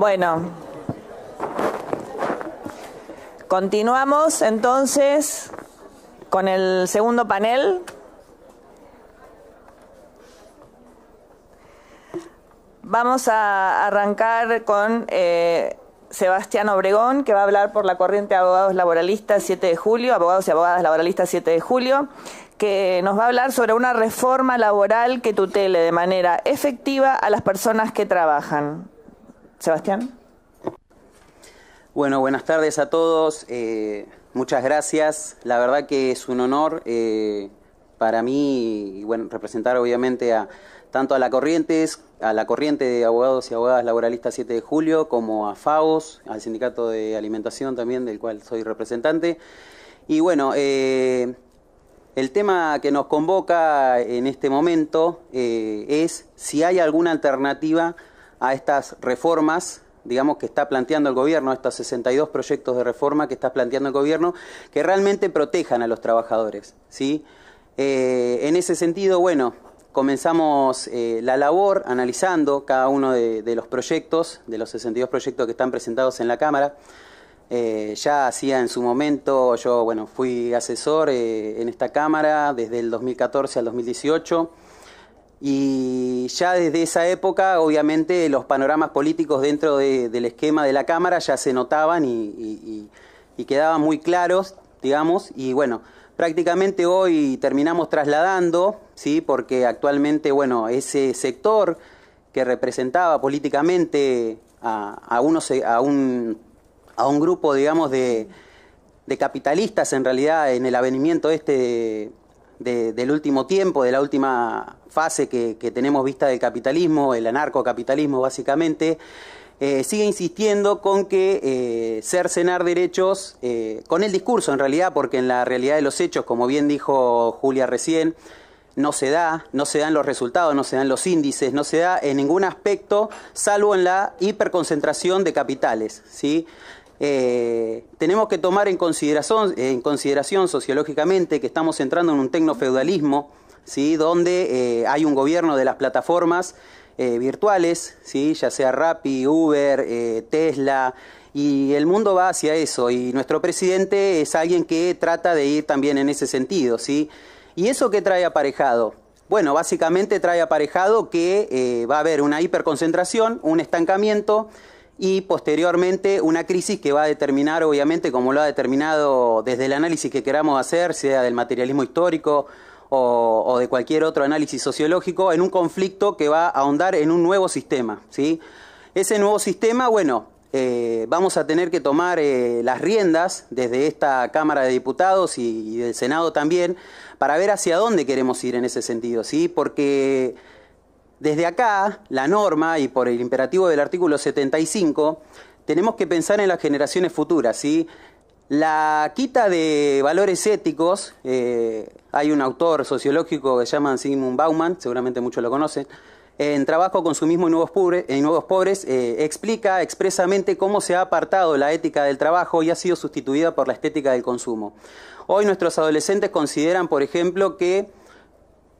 Bueno, continuamos entonces con el segundo panel. Vamos a arrancar con Sebastián Obregón, que va a hablar por la corriente de abogados laboralistas 7 de julio, abogados y abogadas laboralistas 7 de julio, que nos va a hablar sobre una reforma laboral que tutele de manera efectiva a las personas que trabajan. Sebastián. Bueno, buenas tardes a todos. Muchas gracias. La verdad que es un honor para mí, y bueno, representar obviamente tanto a la corriente de abogados y abogadas laboralistas 7 de julio, como a FAOS, al Sindicato de Alimentación también, del cual soy representante. Y bueno, el tema que nos convoca en este momento es si hay alguna alternativa a estas reformas, digamos, que está planteando el gobierno, estos 62 proyectos de reforma que está planteando el gobierno, que realmente protejan a los trabajadores, ¿sí? En ese sentido, bueno, comenzamos la labor analizando cada uno de los proyectos, de los 62 proyectos que están presentados en la Cámara. Ya hacía en su momento, yo bueno, fui asesor en esta Cámara desde el 2014 al 2018, y ya desde esa época obviamente los panoramas políticos dentro del esquema de la Cámara ya se notaban y quedaban muy claros, digamos, y bueno, prácticamente hoy terminamos trasladando, ¿sí? Porque actualmente, bueno, ese sector que representaba políticamente a un grupo, digamos, de capitalistas en realidad en el avenimiento del último tiempo, de la última fase que tenemos vista del capitalismo, el anarcocapitalismo básicamente, sigue insistiendo con que cercenar derechos, con el discurso en realidad, porque en la realidad de los hechos, como bien dijo Julia recién, no se dan los resultados, no se dan los índices, no se da en ningún aspecto, salvo en la hiperconcentración de capitales, ¿sí? Tenemos que tomar en consideración sociológicamente que estamos entrando en un tecnofeudalismo, ¿sí? Donde hay un gobierno de las plataformas virtuales, ¿sí? Ya sea Rappi, Uber, Tesla, y el mundo va hacia eso, y nuestro presidente es alguien que trata de ir también en ese sentido, ¿sí? ¿Y eso qué trae aparejado? Bueno, básicamente trae aparejado que va a haber una hiperconcentración, un estancamiento, y posteriormente una crisis que va a determinar, obviamente, como lo ha determinado desde el análisis que queramos hacer, sea del materialismo histórico o de cualquier otro análisis sociológico, en un conflicto que va a ahondar en un nuevo sistema, ¿sí? Ese nuevo sistema, bueno, vamos a tener que tomar las riendas desde esta Cámara de Diputados y del Senado también, para ver hacia dónde queremos ir en ese sentido, ¿sí? Porque desde acá, la norma, y por el imperativo del artículo 75, tenemos que pensar en las generaciones futuras, ¿sí? La quita de valores éticos, hay un autor sociológico que se llama Zygmunt Bauman, seguramente muchos lo conocen, en Trabajo, Consumismo y Nuevos Pobres, explica expresamente cómo se ha apartado la ética del trabajo y ha sido sustituida por la estética del consumo. Hoy nuestros adolescentes consideran, por ejemplo, que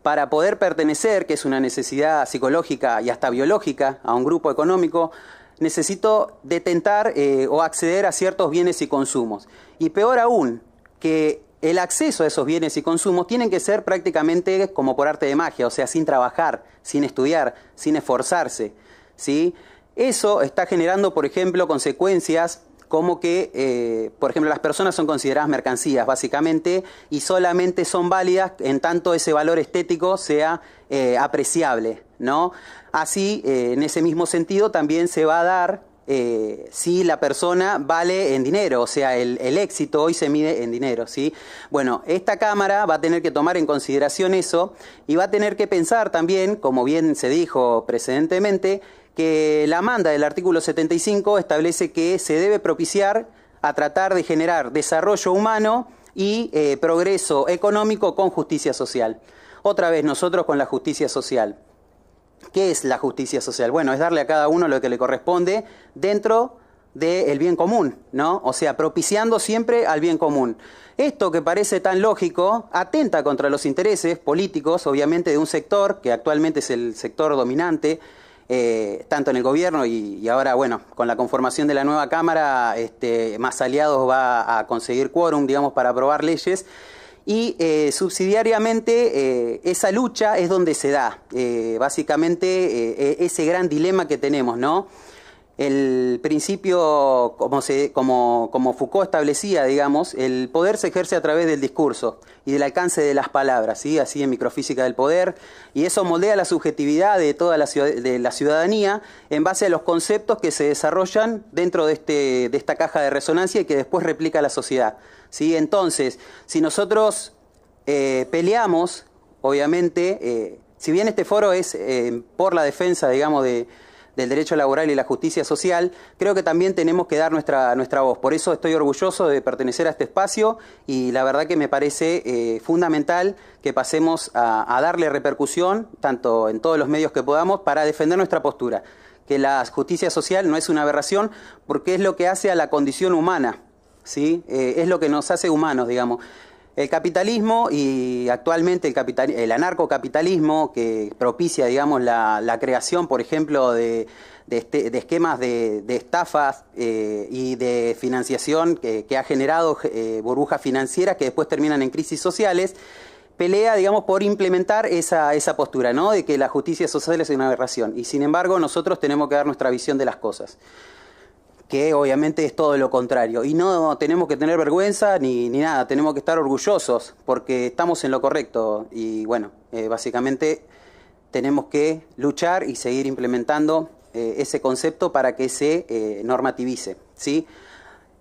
para poder pertenecer, que es una necesidad psicológica y hasta biológica, a un grupo económico, necesito detentar o acceder a ciertos bienes y consumos. Y peor aún, que el acceso a esos bienes y consumos tienen que ser prácticamente como por arte de magia, o sea, sin trabajar, sin estudiar, sin esforzarse, ¿sí? Eso está generando, por ejemplo, consecuencias como que, por ejemplo, las personas son consideradas mercancías, básicamente, y solamente son válidas en tanto ese valor estético sea apreciable, ¿no? Así, en ese mismo sentido, también se va a dar si la persona vale en dinero, o sea, el éxito hoy se mide en dinero, ¿sí? Bueno, esta Cámara va a tener que tomar en consideración eso y va a tener que pensar también, como bien se dijo precedentemente, que la manda del artículo 75 establece que se debe propiciar a tratar de generar desarrollo humano y progreso económico con justicia social. Otra vez nosotros con la justicia social. ¿Qué es la justicia social? Bueno, es darle a cada uno lo que le corresponde dentro del bien común, ¿no? O sea, propiciando siempre al bien común. Esto que parece tan lógico atenta contra los intereses políticos, obviamente, de un sector que actualmente es el sector dominante tanto en el gobierno y ahora, bueno, con la conformación de la nueva Cámara, Más Aliados va a conseguir quórum, digamos, para aprobar leyes. Y subsidiariamente esa lucha es donde se da, básicamente, ese gran dilema que tenemos, ¿no? El principio, como Foucault establecía, digamos, el poder se ejerce a través del discurso y del alcance de las palabras, ¿sí? Así en Microfísica del Poder, y eso moldea la subjetividad de toda la ciudadanía en base a los conceptos que se desarrollan dentro de esta caja de resonancia y que después replica la sociedad, ¿sí? Entonces, si nosotros peleamos, obviamente, si bien este foro es por la defensa, digamos, del derecho laboral y la justicia social, creo que también tenemos que dar nuestra voz. Por eso estoy orgulloso de pertenecer a este espacio y la verdad que me parece fundamental que pasemos a darle repercusión, tanto en todos los medios que podamos, para defender nuestra postura. Que la justicia social no es una aberración porque es lo que hace a la condición humana, ¿sí? Es lo que nos hace humanos, digamos. El capitalismo y actualmente el anarcocapitalismo que propicia, digamos, la creación, por ejemplo, de esquemas de estafas y de financiación que ha generado burbujas financieras que después terminan en crisis sociales, pelea, digamos, por implementar esa postura, ¿no? De que la justicia social es una aberración. Y sin embargo, nosotros tenemos que dar nuestra visión de las cosas, que obviamente es todo lo contrario. Y no tenemos que tener vergüenza ni nada, tenemos que estar orgullosos porque estamos en lo correcto. Y bueno, básicamente tenemos que luchar y seguir implementando ese concepto para que se normativice, ¿sí?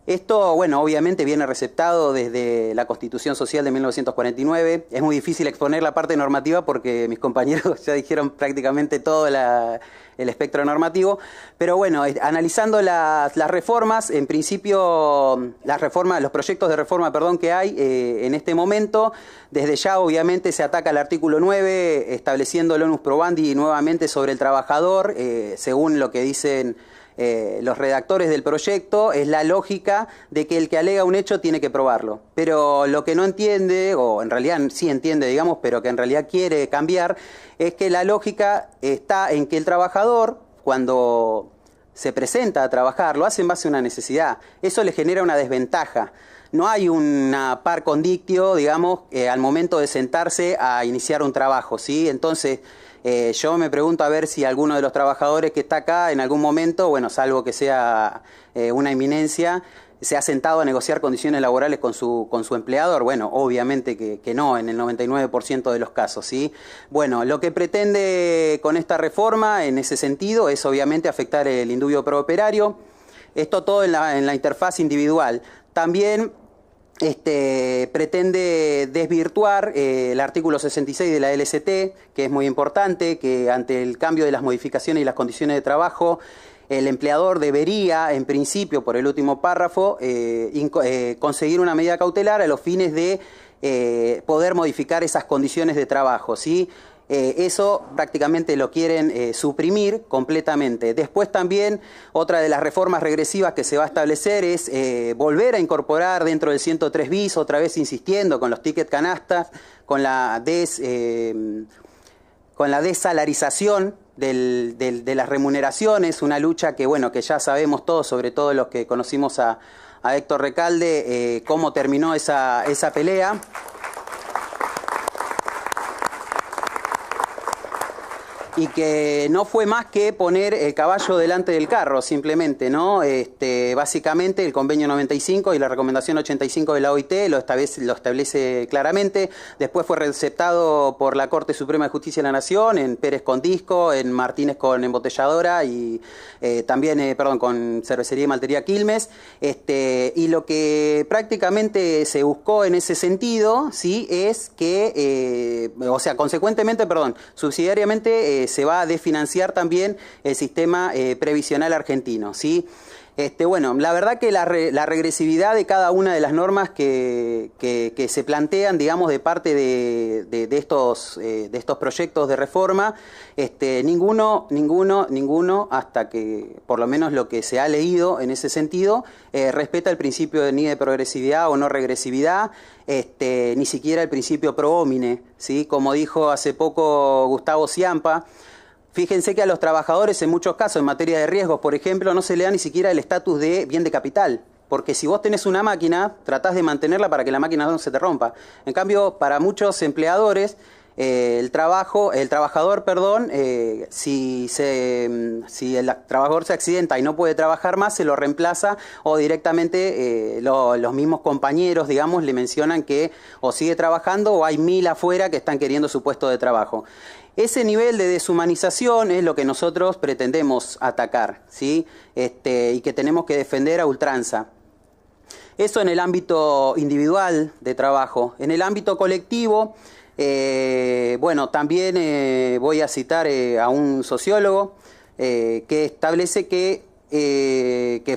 Esto, bueno, obviamente viene receptado desde la Constitución Social de 1949. Es muy difícil exponer la parte normativa porque mis compañeros ya dijeron prácticamente todo el espectro normativo. Pero bueno, analizando las reformas, en principio, los proyectos de reforma, perdón, que hay en este momento, desde ya obviamente se ataca al artículo 9, estableciendo el onus probandi nuevamente sobre el trabajador, según lo que dicen los redactores del proyecto, es la lógica de que el que alega un hecho tiene que probarlo. Pero lo que no entiende, o en realidad sí entiende, digamos, pero que en realidad quiere cambiar, es que la lógica está en que el trabajador, cuando se presenta a trabajar, lo hace en base a una necesidad. Eso le genera una desventaja. No hay una par condictio, digamos, al momento de sentarse a iniciar un trabajo, ¿sí? Entonces, yo me pregunto a ver si alguno de los trabajadores que está acá en algún momento, bueno, salvo que sea una eminencia, se ha sentado a negociar condiciones laborales con su empleador. Bueno, obviamente que no, en el 99% de los casos, ¿sí? Bueno, lo que pretende con esta reforma en ese sentido es obviamente afectar el indubio prooperario. Esto todo en la interfaz individual. También pretende desvirtuar el artículo 66 de la LST, que es muy importante, que ante el cambio de las modificaciones y las condiciones de trabajo, el empleador debería, en principio, por el último párrafo, conseguir una medida cautelar a los fines de poder modificar esas condiciones de trabajo, ¿sí? Eso prácticamente lo quieren suprimir completamente. Después también otra de las reformas regresivas que se va a establecer es volver a incorporar dentro del 103 bis, otra vez insistiendo con los tickets canastas, con la desalarización de las remuneraciones, una lucha que, bueno, que ya sabemos todos, sobre todo los que conocimos a Héctor Recalde, cómo terminó esa pelea. Y que no fue más que poner el caballo delante del carro, simplemente, ¿no? Básicamente el convenio 95 y la recomendación 85 de la OIT lo establece claramente. Después fue receptado por la Corte Suprema de Justicia de la Nación, en Pérez con Disco, en Martínez con Embotelladora y también, con Cervecería y Maltería Quilmes. Y lo que prácticamente se buscó en ese sentido, ¿sí? Es que, consecuentemente, subsidiariamente, se va a desfinanciar también el sistema previsional argentino, ¿sí? Bueno, la verdad que la regresividad de cada una de las normas que se plantean, digamos, de parte de estos proyectos de reforma, ninguno, hasta que, por lo menos lo que se ha leído en ese sentido, respeta el principio ni de progresividad o no regresividad, ni siquiera el principio pro homine, ¿sí? Como dijo hace poco Gustavo Ciampa, Fíjense que a los trabajadores en muchos casos, en materia de riesgos, por ejemplo, no se le da ni siquiera el estatus de bien de capital. Porque si vos tenés una máquina, tratás de mantenerla para que la máquina no se te rompa. En cambio, para muchos empleadores, el trabajador, si el trabajador se accidenta y no puede trabajar más, se lo reemplaza o directamente los mismos compañeros, digamos, le mencionan que o sigue trabajando o hay 1000 afuera que están queriendo su puesto de trabajo. Ese nivel de deshumanización es lo que nosotros pretendemos atacar, ¿sí? Y que tenemos que defender a ultranza. Eso en el ámbito individual de trabajo. En el ámbito colectivo, bueno, también voy a citar a un sociólogo que establece que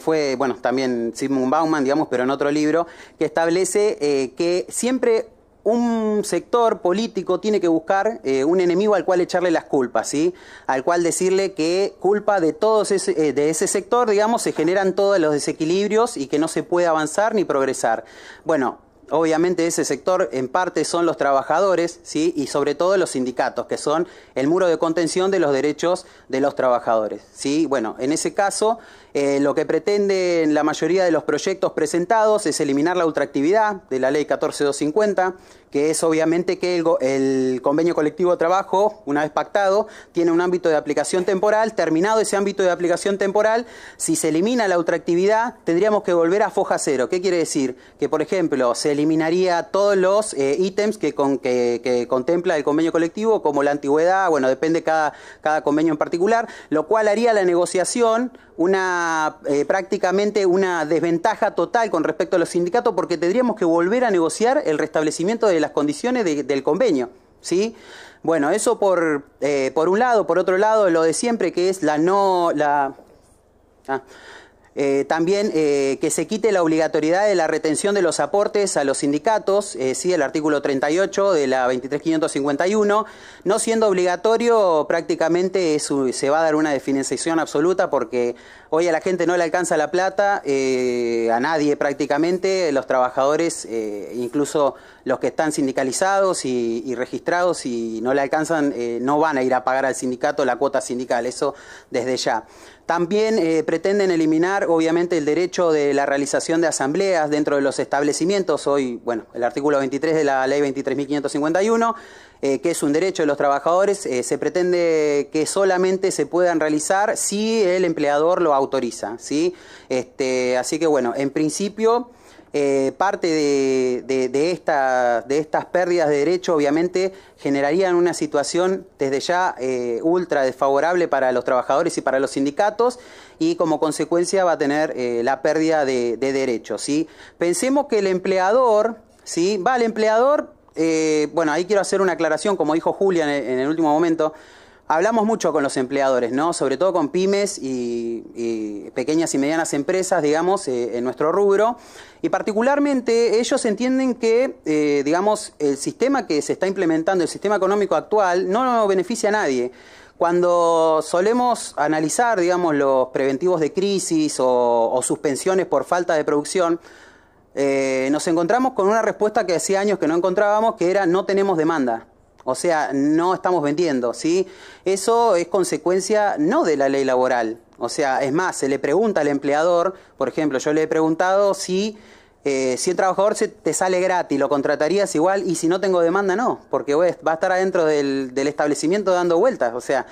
fue, bueno, también Zygmunt Bauman, digamos, pero en otro libro, que establece que siempre un sector político tiene que buscar un enemigo al cual echarle las culpas, ¿sí? Al cual decirle que culpa de de ese sector, digamos, se generan todos los desequilibrios y que no se puede avanzar ni progresar. Bueno, obviamente ese sector en parte son los trabajadores, ¿sí? Y sobre todo los sindicatos, que son el muro de contención de los derechos de los trabajadores, ¿sí? Bueno, en ese caso, lo que pretenden la mayoría de los proyectos presentados es eliminar la ultraactividad de la ley 14250, que es obviamente que el convenio colectivo de trabajo, una vez pactado, tiene un ámbito de aplicación temporal. Terminado ese ámbito de aplicación temporal, si se elimina la ultraactividad, tendríamos que volver a foja cero. ¿Qué quiere decir? Que, por ejemplo, se eliminaría todos los ítems que contempla el convenio colectivo, como la antigüedad, bueno, depende cada convenio en particular, lo cual haría la negociación prácticamente una desventaja total con respecto a los sindicatos, porque tendríamos que volver a negociar el restablecimiento de las condiciones del convenio, ¿sí? Bueno, eso por un lado. Por otro lado, lo de siempre, que es también que se quite la obligatoriedad de la retención de los aportes a los sindicatos, sí, el artículo 38 de la 23.551, no siendo obligatorio, prácticamente se va a dar una definición absoluta, porque hoy a la gente no le alcanza la plata, a nadie prácticamente, los trabajadores, incluso los que están sindicalizados y registrados, y no le alcanzan, no van a ir a pagar al sindicato la cuota sindical, eso desde ya. También pretenden eliminar, obviamente, el derecho de la realización de asambleas dentro de los establecimientos. Hoy, bueno, el artículo 23 de la ley 23.551, que es un derecho de los trabajadores, se pretende que solamente se puedan realizar si el empleador lo autoriza, ¿sí? Así que, bueno, en principio, parte de estas pérdidas de derecho, obviamente, generarían una situación desde ya ultra desfavorable para los trabajadores y para los sindicatos, y como consecuencia va a tener la pérdida de derechos, ¿sí? Pensemos que el empleador, ¿sí? El empleador, bueno, ahí quiero hacer una aclaración, como dijo Julia en el último momento. Hablamos mucho con los empleadores, ¿no? Sobre todo con pymes y pequeñas y medianas empresas, digamos, en nuestro rubro. Y particularmente ellos entienden que, digamos, el sistema que se está implementando, el sistema económico actual, no beneficia a nadie. Cuando solemos analizar, digamos, los preventivos de crisis o suspensiones por falta de producción, nos encontramos con una respuesta que hacía años que no encontrábamos, que era: no tenemos demanda. O sea, no estamos vendiendo, ¿sí? Eso es consecuencia no de la ley laboral. O sea, es más, se le pregunta al empleador, por ejemplo, yo le he preguntado si el trabajador te sale gratis, ¿lo contratarías igual? Y si no tengo demanda, no, porque va a estar adentro del establecimiento dando vueltas. O sea,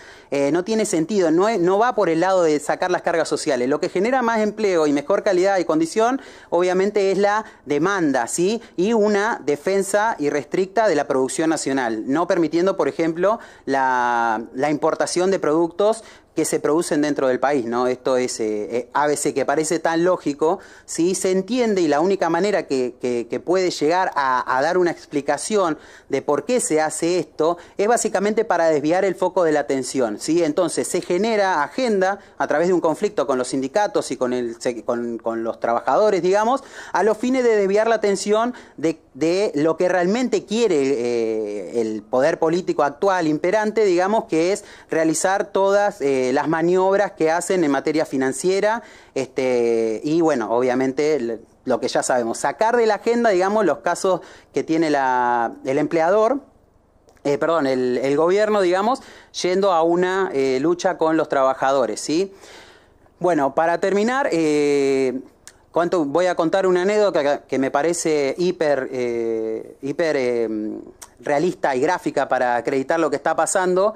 no tiene sentido, no va por el lado de sacar las cargas sociales. Lo que genera más empleo y mejor calidad y condición, obviamente, es la demanda, ¿sí? Y una defensa irrestricta de la producción nacional, no permitiendo, por ejemplo, la importación de productos que se producen dentro del país, ¿no? Esto es ABC, que parece tan lógico, ¿sí? Se entiende, y la única manera que puede llegar a dar una explicación de por qué se hace esto es básicamente para desviar el foco de la atención, ¿sí? Entonces se genera agenda a través de un conflicto con los sindicatos y con los trabajadores, digamos, a los fines de desviar la atención de lo que realmente quiere el poder político actual imperante, digamos, que es realizar todas las maniobras que hacen en materia financiera, y bueno, obviamente lo que ya sabemos, sacar de la agenda, digamos, los casos que tiene el empleador, el gobierno, digamos, yendo a una lucha con los trabajadores, ¿sí? Bueno, para terminar, voy a contar una anécdota que me parece hiper realista y gráfica para acreditar lo que está pasando,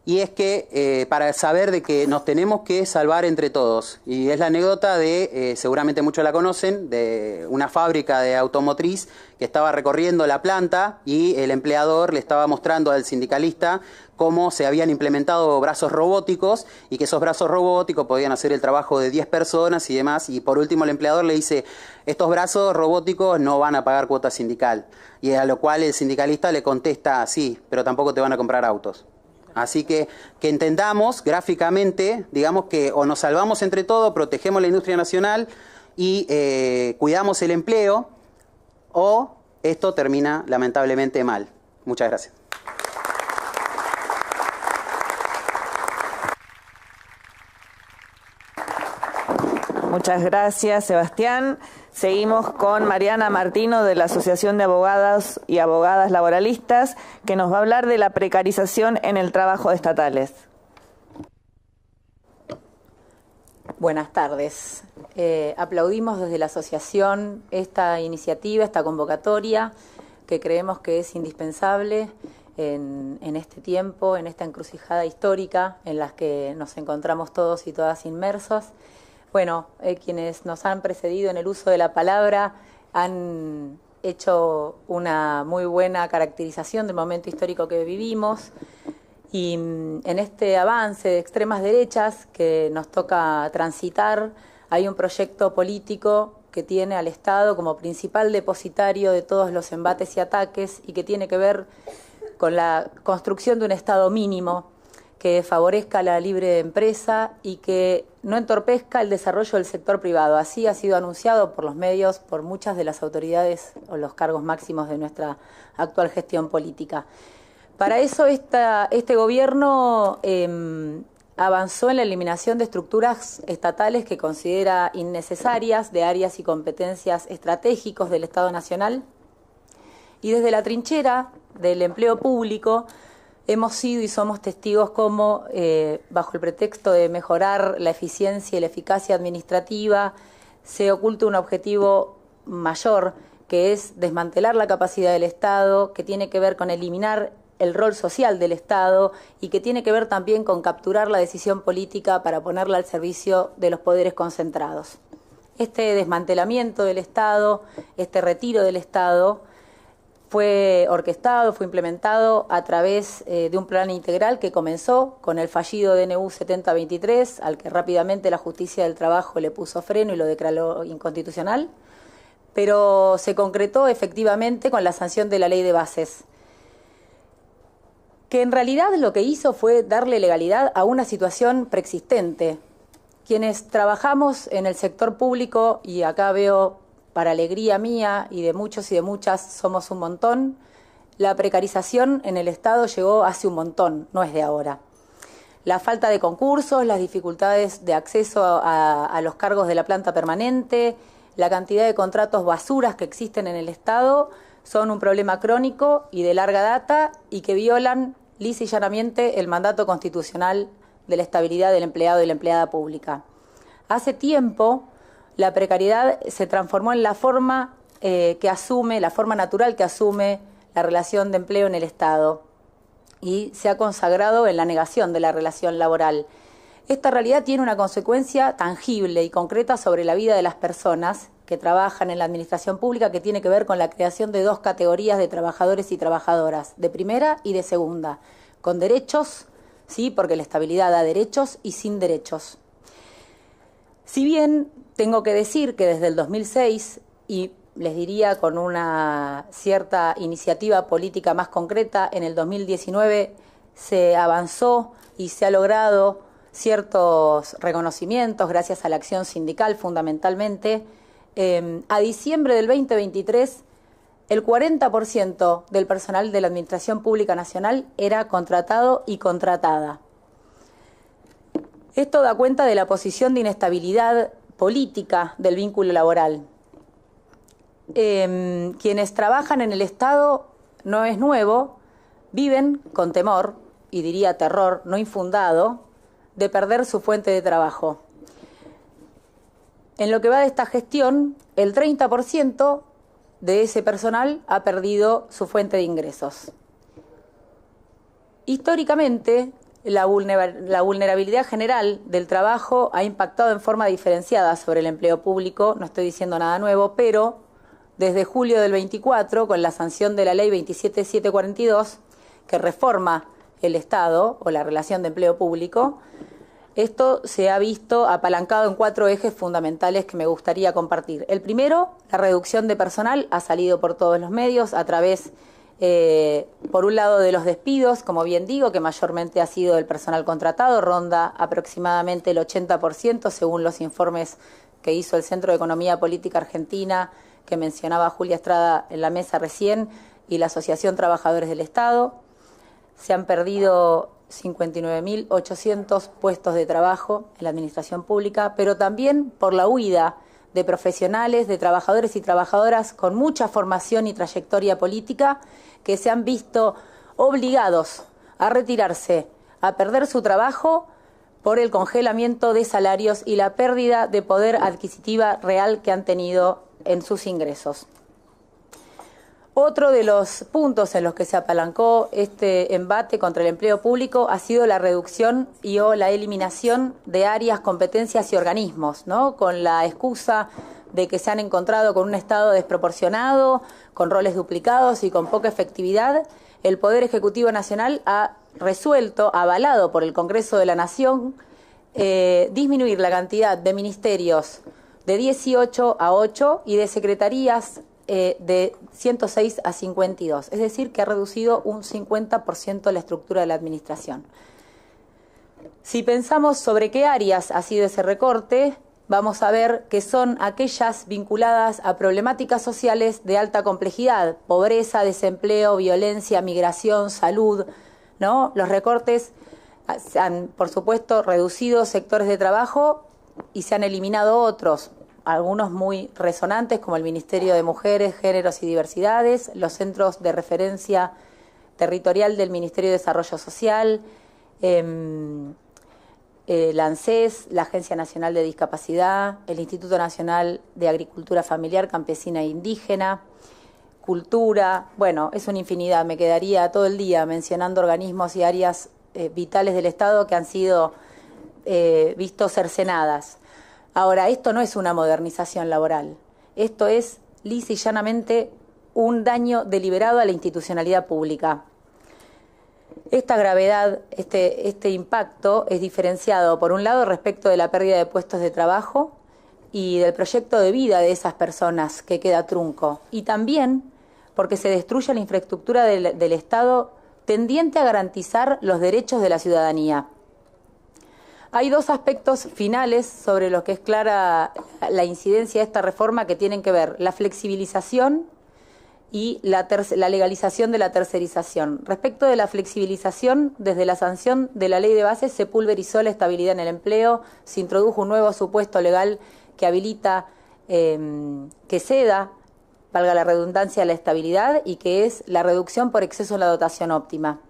y es que para saber de que nos tenemos que salvar entre todos. Y es la anécdota de, seguramente muchos la conocen, de una fábrica de automotriz que estaba recorriendo la planta y el empleador le estaba mostrando al sindicalista cómo se habían implementado brazos robóticos y que esos brazos robóticos podían hacer el trabajo de 10 personas y demás. Y por último el empleador le dice, estos brazos robóticos no van a pagar cuota sindical. Y a lo cual el sindicalista le contesta, sí, pero tampoco te van a comprar autos. Así que entendamos gráficamente, digamos que o nos salvamos entre todos, protegemos la industria nacional y cuidamos el empleo, o esto termina lamentablemente mal. Muchas gracias. Muchas gracias, Sebastián. Seguimos con Mariana Martino de la Asociación de Abogados y Abogadas Laboralistas, que nos va a hablar de la precarización en el trabajo de estatales. Buenas tardes. Aplaudimos desde la asociación esta iniciativa, esta convocatoria, que creemos que es indispensable en este tiempo, en esta encrucijada histórica en la que nos encontramos todos y todas inmersos. Bueno, quienes nos han precedido en el uso de la palabra han hecho una muy buena caracterización del momento histórico que vivimos, y en este avance de extremas derechas que nos toca transitar hay un proyecto político que tiene al Estado como principal depositario de todos los embates y ataques, y que tiene que ver con la construcción de un Estado mínimo que favorezca la libre empresa y que no entorpezca el desarrollo del sector privado. Así ha sido anunciado por los medios, por muchas de las autoridades o los cargos máximos de nuestra actual gestión política. Para eso este gobierno avanzó en la eliminación de estructuras estatales que considera innecesarias, de áreas y competencias estratégicos del Estado Nacional, y desde la trinchera del empleo público hemos sido y somos testigos cómo, bajo el pretexto de mejorar la eficiencia y la eficacia administrativa, se oculta un objetivo mayor, que es desmantelar la capacidad del Estado, que tiene que ver con eliminar el rol social del Estado y que tiene que ver también con capturar la decisión política para ponerla al servicio de los poderes concentrados. Este desmantelamiento del Estado, este retiro del Estado, fue orquestado, fue implementado a través de un plan integral que comenzó con el fallido DNU 7023, al que rápidamente la Justicia del Trabajo le puso freno y lo declaró inconstitucional, pero se concretó efectivamente con la sanción de la Ley de Bases, que en realidad lo que hizo fue darle legalidad a una situación preexistente. Quienes trabajamos en el sector público, y acá veo, para alegría mía y de muchos y de muchas, somos un montón, la precarización en el Estado llegó hace un montón, no es de ahora. La falta de concursos, las dificultades de acceso a los cargos de la planta permanente, la cantidad de contratos basuras que existen en el Estado son un problema crónico y de larga data, y que violan lisa y llanamente el mandato constitucional de la estabilidad del empleado y la empleada pública. Hace tiempo la precariedad se transformó en la forma la forma natural que asume la relación de empleo en el Estado, y se ha consagrado en la negación de la relación laboral. Esta realidad tiene una consecuencia tangible y concreta sobre la vida de las personas que trabajan en la administración pública, que tiene que ver con la creación de dos categorías de trabajadores y trabajadoras, de primera y de segunda, con derechos, sí, porque la estabilidad da derechos, y sin derechos. Si bien tengo que decir que desde el 2006, y les diría con una cierta iniciativa política más concreta, en el 2019 se avanzó y se ha logrado ciertos reconocimientos gracias a la acción sindical fundamentalmente. A diciembre del 2023, el 40% del personal de la Administración Pública Nacional era contratado y contratada. Esto da cuenta de la posición de inestabilidad política del vínculo laboral. Quienes trabajan en el Estado, no es nuevo, viven con temor, y diría terror no infundado, de perder su fuente de trabajo. En lo que va de esta gestión, el 30% de ese personal ha perdido su fuente de ingresos. Históricamente, la vulnerabilidad general del trabajo ha impactado en forma diferenciada sobre el empleo público, no estoy diciendo nada nuevo, pero desde julio del 24, con la sanción de la ley 27742, que reforma el Estado o la relación de empleo público, esto se ha visto apalancado en 4 ejes fundamentales que me gustaría compartir. El primero, la reducción de personal, ha salido por todos los medios a través, por un lado, de los despidos, como bien digo, que mayormente ha sido el personal contratado, ronda aproximadamente el 80%, según los informes que hizo el Centro de Economía Política Argentina, que mencionaba Julia Estrada en la mesa recién, y la Asociación Trabajadores del Estado. Se han perdido 59.800 puestos de trabajo en la administración pública, pero también por la huida de profesionales, de trabajadores y trabajadoras con mucha formación y trayectoria política que se han visto obligados a retirarse, a perder su trabajo por el congelamiento de salarios y la pérdida de poder adquisitiva real que han tenido en sus ingresos. Otro de los puntos en los que se apalancó este embate contra el empleo público ha sido la reducción y o la eliminación de áreas, competencias y organismos, ¿no? Con la excusa de que se han encontrado con un Estado desproporcionado, con roles duplicados y con poca efectividad, el Poder Ejecutivo Nacional ha resuelto, avalado por el Congreso de la Nación, disminuir la cantidad de ministerios de 18 a 8 y de secretarías de 106 a 52, es decir, que ha reducido un 50% la estructura de la administración. Si pensamos sobre qué áreas ha sido ese recorte, vamos a ver que son aquellas vinculadas a problemáticas sociales de alta complejidad, pobreza, desempleo, violencia, migración, salud, ¿no? Los recortes han, por supuesto, reducido sectores de trabajo y se han eliminado otros, algunos muy resonantes, como el Ministerio de Mujeres, Géneros y Diversidades, los centros de referencia territorial del Ministerio de Desarrollo Social, la ANSES, la Agencia Nacional de Discapacidad, el Instituto Nacional de Agricultura Familiar, Campesina e Indígena, Cultura. Bueno, es una infinidad, me quedaría todo el día mencionando organismos y áreas vitales del Estado que han sido vistos cercenadas. Ahora, esto no es una modernización laboral, esto es lisa y llanamente un daño deliberado a la institucionalidad pública. Esta gravedad, este impacto es diferenciado, por un lado, respecto de la pérdida de puestos de trabajo y del proyecto de vida de esas personas que queda trunco, y también porque se destruye la infraestructura del Estado tendiente a garantizar los derechos de la ciudadanía. Hay 2 aspectos finales sobre los que es clara la incidencia de esta reforma que tienen que ver la flexibilización y la legalización de la tercerización. Respecto de la flexibilización, desde la sanción de la ley de bases se pulverizó la estabilidad en el empleo, se introdujo un nuevo supuesto legal que habilita que ceda, valga la redundancia, la estabilidad, y que es la reducción por exceso en la dotación óptima.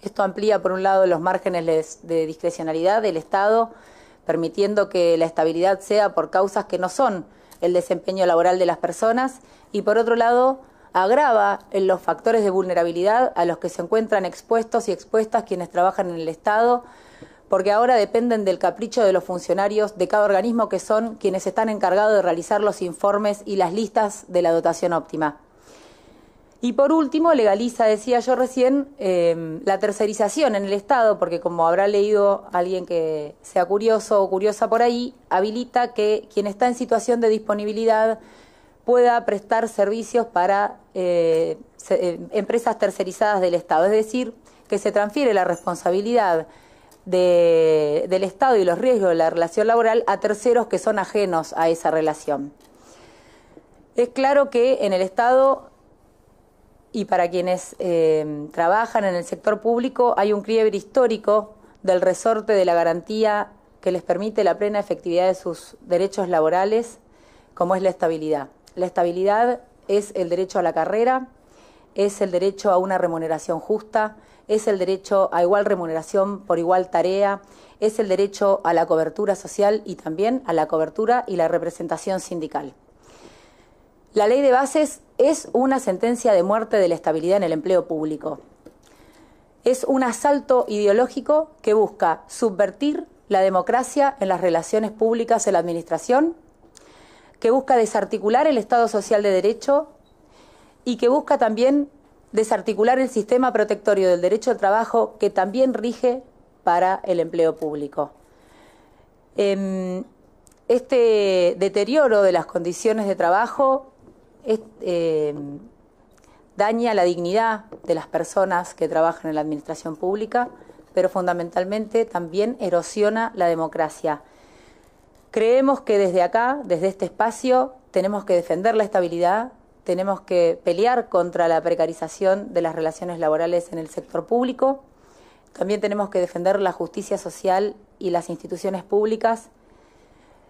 Esto amplía, por un lado, los márgenes de discrecionalidad del Estado, permitiendo que la estabilidad sea por causas que no son el desempeño laboral de las personas, y por otro lado, agrava en los factores de vulnerabilidad a los que se encuentran expuestos y expuestas quienes trabajan en el Estado, porque ahora dependen del capricho de los funcionarios de cada organismo, que son quienes están encargados de realizar los informes y las listas de la dotación óptima. Y por último, legaliza, decía yo recién, la tercerización en el Estado, porque como habrá leído alguien que sea curioso o curiosa por ahí, habilita que quien está en situación de disponibilidad pueda prestar servicios para empresas tercerizadas del Estado. Es decir, que se transfiere la responsabilidad del Estado y los riesgos de la relación laboral a terceros que son ajenos a esa relación. Es claro que en el Estado, y para quienes trabajan en el sector público, hay un quiebre histórico del resorte de la garantía que les permite la plena efectividad de sus derechos laborales, como es la estabilidad. La estabilidad es el derecho a la carrera, es el derecho a una remuneración justa, es el derecho a igual remuneración por igual tarea, es el derecho a la cobertura social y también a la cobertura y la representación sindical. La ley de bases es una sentencia de muerte de la estabilidad en el empleo público. Es un asalto ideológico que busca subvertir la democracia en las relaciones públicas en la administración, que busca desarticular el Estado social de derecho y que busca también desarticular el sistema protectorio del derecho al trabajo que también rige para el empleo público. Este deterioro de las condiciones de trabajo daña la dignidad de las personas que trabajan en la administración pública, pero fundamentalmente también erosiona la democracia. Creemos que desde acá, desde este espacio, tenemos que defender la estabilidad, tenemos que pelear contra la precarización de las relaciones laborales en el sector público, también tenemos que defender la justicia social y las instituciones públicas,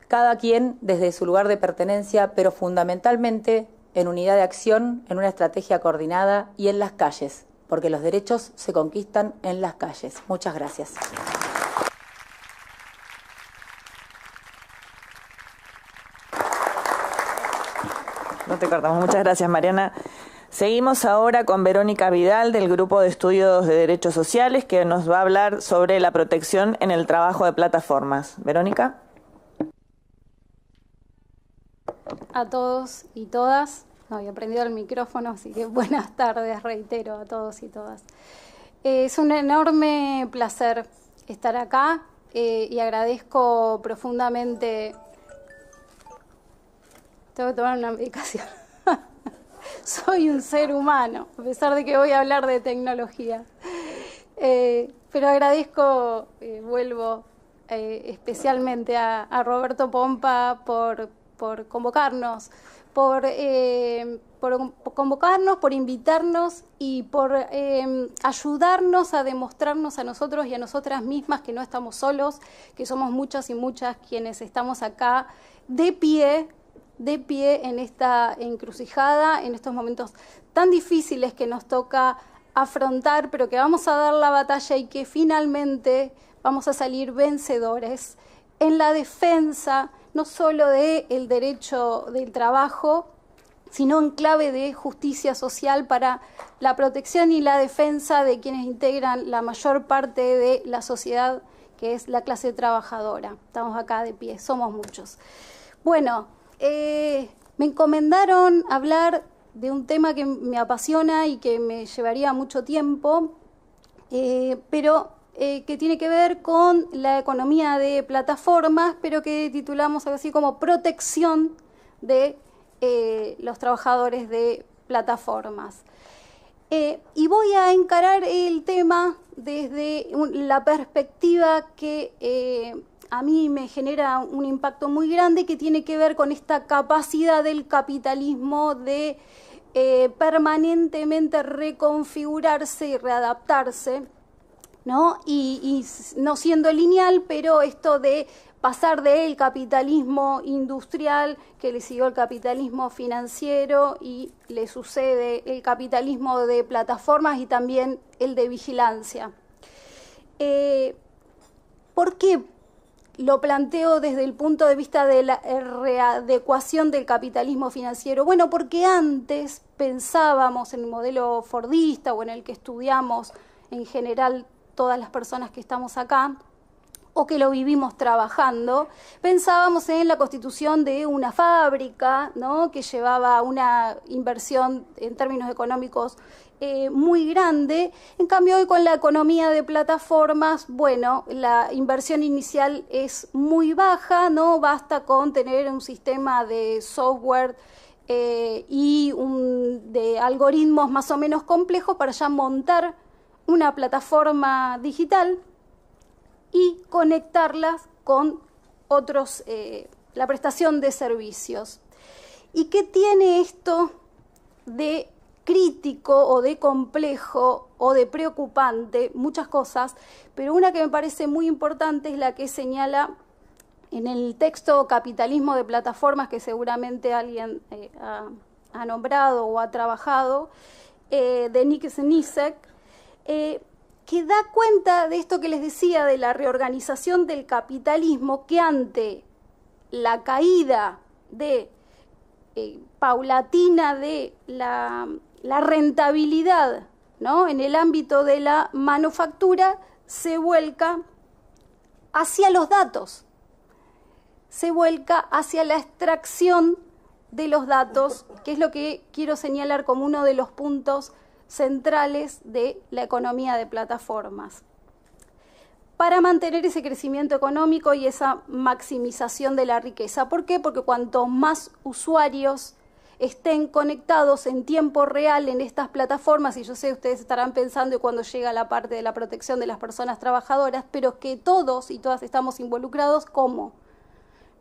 cada quien desde su lugar de pertenencia, pero fundamentalmente en unidad de acción, en una estrategia coordinada y en las calles, porque los derechos se conquistan en las calles. Muchas gracias. No te cortamos. Muchas gracias, Mariana. Seguimos ahora con Verónica Vidal del Grupo de Estudios de Derechos Sociales, que nos va a hablar sobre la protección en el trabajo de plataformas. Verónica. A todos y todas. No había prendido el micrófono, así que buenas tardes, reitero, a todos y todas. Es un enorme placer estar acá y agradezco profundamente. Tengo que tomar una medicación. Soy un ser humano, a pesar de que voy a hablar de tecnología. Pero agradezco, vuelvo especialmente a Roberto Pompa por convocarnos, por invitarnos y por ayudarnos a demostrarnos a nosotros y a nosotras mismas que no estamos solos, que somos muchas y muchas quienes estamos acá de pie en esta encrucijada, en estos momentos tan difíciles que nos toca afrontar, pero que vamos a dar la batalla y que finalmente vamos a salir vencedores en la defensa no solo del derecho del trabajo, sino en clave de justicia social para la protección y la defensa de quienes integran la mayor parte de la sociedad, que es la clase trabajadora. Estamos acá de pie, somos muchos. Bueno, me encomendaron hablar de un tema que me apasiona y que me llevaría mucho tiempo, pero que tiene que ver con la economía de plataformas, pero que titulamos algo así como protección de los trabajadores de plataformas. Y voy a encarar el tema desde la perspectiva que a mí me genera un impacto muy grande, que tiene que ver con esta capacidad del capitalismo de permanentemente reconfigurarse y readaptarse, ¿no? Y no siendo lineal, pero esto de pasar del capitalismo industrial, que le siguió el capitalismo financiero y le sucede el capitalismo de plataformas y también el de vigilancia. ¿Por qué lo planteo desde el punto de vista de la readecuación del capitalismo financiero? Bueno, porque antes pensábamos en el modelo fordista o en el que estudiamos en general todas las personas que estamos acá, o que lo vivimos trabajando, pensábamos en la constitución de una fábrica, ¿no?, que llevaba una inversión en términos económicos muy grande. En cambio, hoy con la economía de plataformas, bueno, la inversión inicial es muy baja, ¿no? Basta con tener un sistema de software y de algoritmos más o menos complejos para ya montar una plataforma digital y conectarlas con otros, la prestación de servicios. ¿Y qué tiene esto de crítico o de complejo o de preocupante? Muchas cosas, pero una que me parece muy importante es la que señala en el texto Capitalismo de Plataformas, que seguramente alguien ha nombrado o ha trabajado, de Nick Snisek, que da cuenta de esto que les decía, de la reorganización del capitalismo, que ante la caída paulatina de la rentabilidad, ¿no?, en el ámbito de la manufactura, se vuelca hacia los datos, se vuelca hacia la extracción de los datos, que es lo que quiero señalar como uno de los puntos centrales de la economía de plataformas, para mantener ese crecimiento económico y esa maximización de la riqueza. ¿Por qué? Porque cuanto más usuarios estén conectados en tiempo real en estas plataformas, y yo sé, ustedes estarán pensando cuando llega la parte de la protección de las personas trabajadoras, pero que todos y todas estamos involucrados, ¿cómo?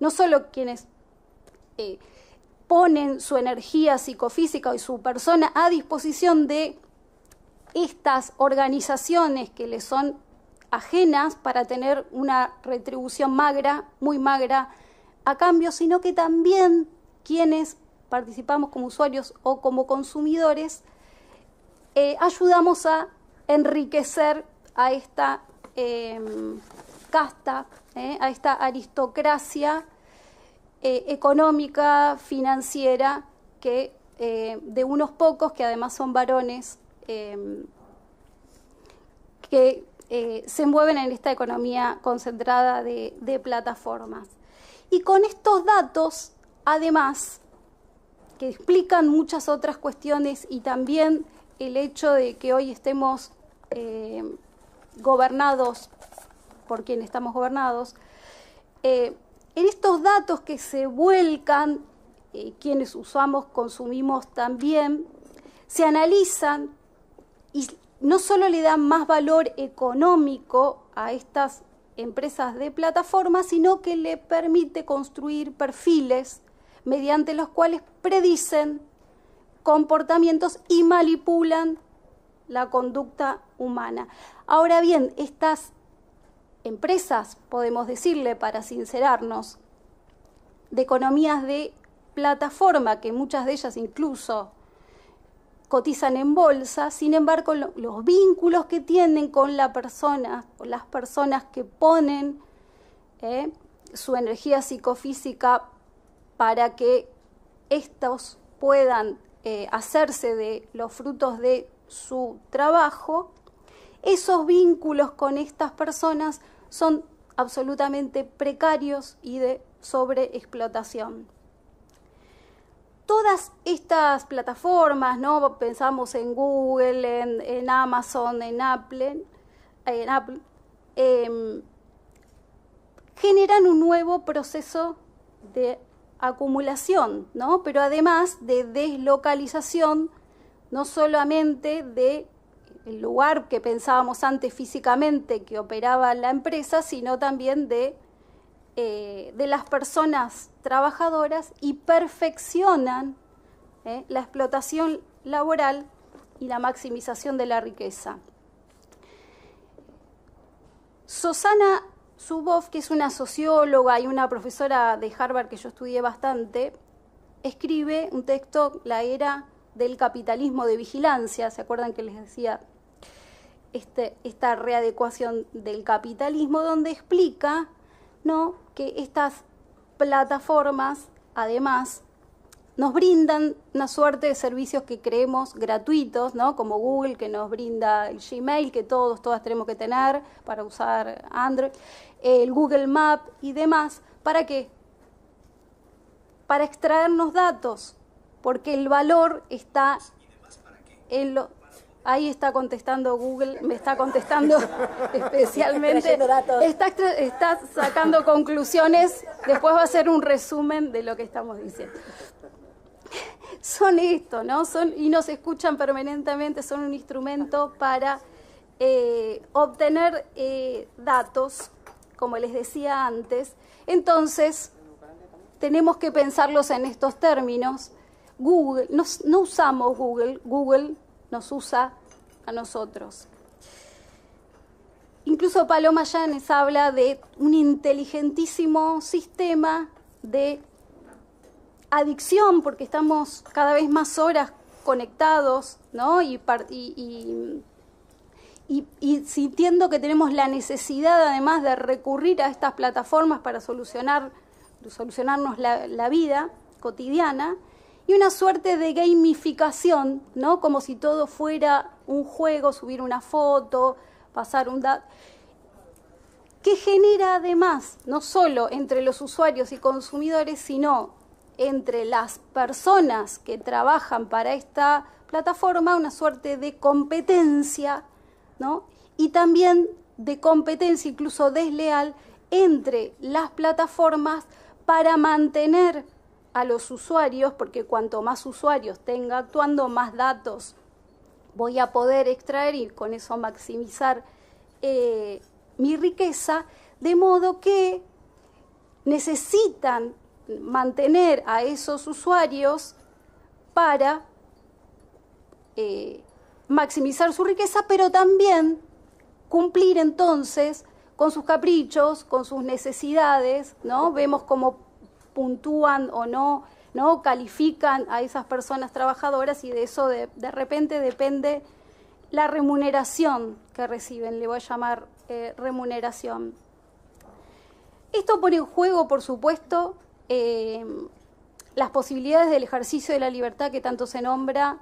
No solo quienes ponen su energía psicofísica y su persona a disposición de estas organizaciones que les son ajenas para tener una retribución magra, muy magra, a cambio, sino que también quienes participamos como usuarios o como consumidores, ayudamos a enriquecer a esta casta, a esta aristocracia económica, financiera, que de unos pocos, que además son varones, que se mueven en esta economía concentrada de plataformas. Y con estos datos, además, que explican muchas otras cuestiones, y también el hecho de que hoy estemos gobernados por quien estamos gobernados, en estos datos que se vuelcan, quienes usamos, consumimos también, se analizan y no solo le dan más valor económico a estas empresas de plataformas, sino que le permite construir perfiles mediante los cuales predicen comportamientos y manipulan la conducta humana. Ahora bien, estas empresas, podemos decirle, para sincerarnos, de economías de plataforma, que muchas de ellas incluso cotizan en bolsa, sin embargo, los vínculos que tienen con la persona, con las personas que ponen su energía psicofísica para que estos puedan hacerse de los frutos de su trabajo, esos vínculos con estas personas son absolutamente precarios y de sobreexplotación. Todas estas plataformas, ¿no?, pensamos en Google, en Amazon, en Apple, generan un nuevo proceso de acumulación, ¿no?, pero además de deslocalización, no solamente del lugar que pensábamos antes físicamente que operaba la empresa, sino también de las personas trabajadoras, y perfeccionan la explotación laboral y la maximización de la riqueza. Zsuzanna Zuboff, que es una socióloga y una profesora de Harvard que yo estudié bastante, escribe un texto, La era del capitalismo de vigilancia. ¿Se acuerdan que les decía esta readecuación del capitalismo? Donde explica, ¿no?, que estas plataformas, además, nos brindan una suerte de servicios que creemos gratuitos, ¿no?, como Google, que nos brinda el Gmail, que todas tenemos que tener para usar Android, el Google Maps y demás. ¿Para qué? Para extraernos datos, porque el valor está en lo... Ahí está contestando Google, me está contestando especialmente, está sacando conclusiones, después va a hacer un resumen de lo que estamos diciendo. Son esto, ¿no? Y nos escuchan permanentemente, son un instrumento para obtener datos, como les decía antes. Entonces, tenemos que pensarlos en estos términos. Google, no usamos Google, Google nos usa a nosotros. Incluso Paloma Yanes habla de un inteligentísimo sistema de adicción, porque estamos cada vez más horas desconectados, ¿no? y sintiendo que tenemos la necesidad además de recurrir a estas plataformas para solucionarnos la vida cotidiana, y una suerte de gamificación, ¿no? Como si todo fuera un juego, subir una foto, pasar un dato, que genera además, no solo entre los usuarios y consumidores, sino entre las personas que trabajan para esta plataforma, una suerte de competencia, ¿no? Y también de competencia incluso desleal entre las plataformas para mantener a los usuarios, porque cuanto más usuarios tenga actuando, más datos voy a poder extraer y con eso maximizar mi riqueza, de modo que necesitan mantener a esos usuarios para maximizar su riqueza, pero también cumplir entonces con sus caprichos, con sus necesidades, ¿no? Vemos cómo puntúan o no califican a esas personas trabajadoras, y de eso de repente depende la remuneración que reciben, le voy a llamar remuneración. Esto pone en juego, por supuesto, las posibilidades del ejercicio de la libertad que tanto se nombra.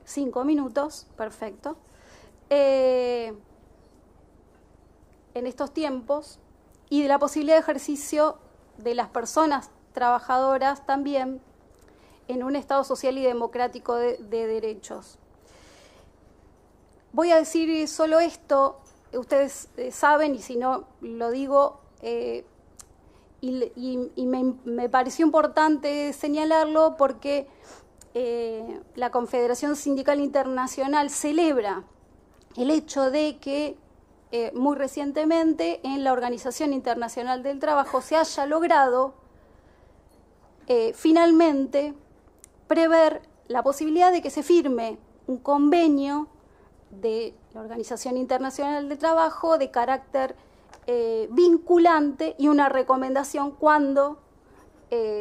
5 minutos, perfecto. En estos tiempos, y de la posibilidad de ejercicio de las personas trabajadoras también en un Estado social y democrático de derechos. Voy a decir solo esto, ustedes saben, y si no lo digo, y me pareció importante señalarlo porque la Confederación Sindical Internacional celebra el hecho de que muy recientemente en la Organización Internacional del Trabajo se haya logrado finalmente prever la posibilidad de que se firme un convenio de la Organización Internacional del Trabajo de carácter vinculante y una recomendación cuando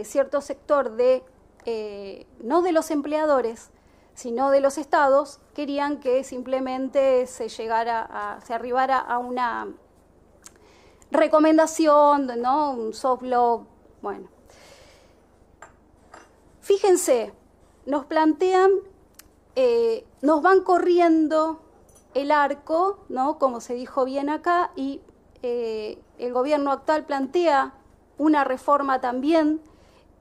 cierto sector no de los empleadores, sino de los estados, querían que simplemente se arribara a una recomendación, ¿no? Un soft law. Bueno, fíjense, nos plantean, nos van corriendo el arco, ¿no? Como se dijo bien acá, y el gobierno actual plantea una reforma también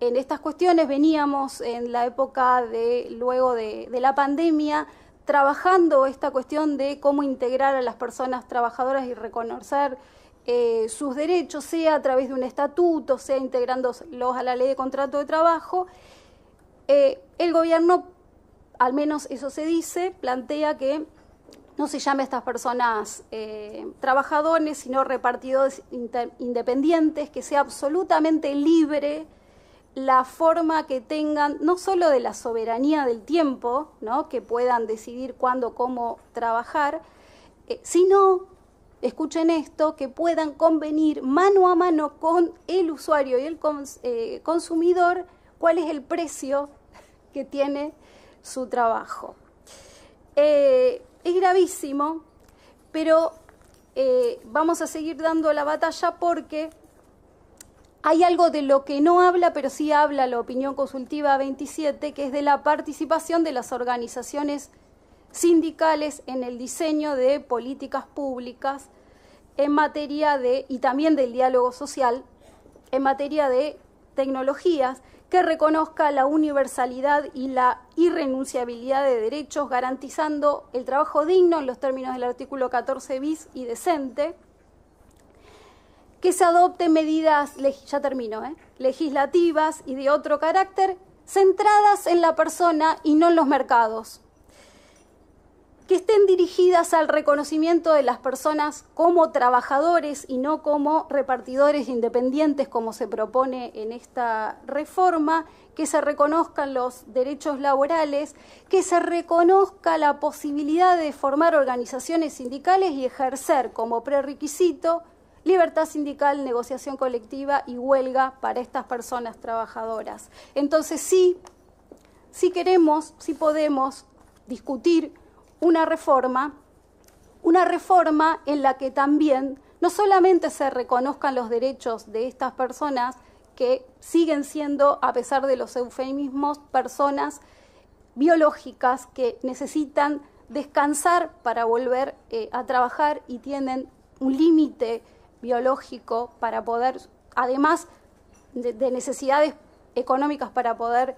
en estas cuestiones. Veníamos en la época luego de la pandemia trabajando esta cuestión de cómo integrar a las personas trabajadoras y reconocer sus derechos, sea a través de un estatuto, sea integrándolos a la ley de contrato de trabajo. El gobierno, al menos eso se dice, plantea que no se llame a estas personas trabajadores, sino repartidores independientes, que sea absolutamente libre la forma que tengan, no solo de la soberanía del tiempo, ¿no? Que puedan decidir cuándo, cómo trabajar, sino, escuchen esto, que puedan convenir mano a mano con el usuario y el consumidor cuál es el precio que tiene su trabajo. Es gravísimo, pero vamos a seguir dando la batalla porque hay algo de lo que no habla, pero sí habla la opinión consultiva 27, que es de la participación de las organizaciones sindicales en el diseño de políticas públicas en materia y también del diálogo social, en materia de tecnologías, que reconozca la universalidad y la irrenunciabilidad de derechos, garantizando el trabajo digno en los términos del artículo 14 bis y decente, que se adopten medidas, ya termino, legislativas y de otro carácter, centradas en la persona y no en los mercados, que estén dirigidas al reconocimiento de las personas como trabajadores y no como repartidores independientes, como se propone en esta reforma, que se reconozcan los derechos laborales, que se reconozca la posibilidad de formar organizaciones sindicales y ejercer como prerequisito libertad sindical, negociación colectiva y huelga para estas personas trabajadoras. Entonces sí, si queremos, si podemos discutir una reforma en la que también no solamente se reconozcan los derechos de estas personas que siguen siendo, a pesar de los eufemismos, personas biológicas que necesitan descansar para volver a trabajar y tienen un límite biológico para poder, además de necesidades económicas para poder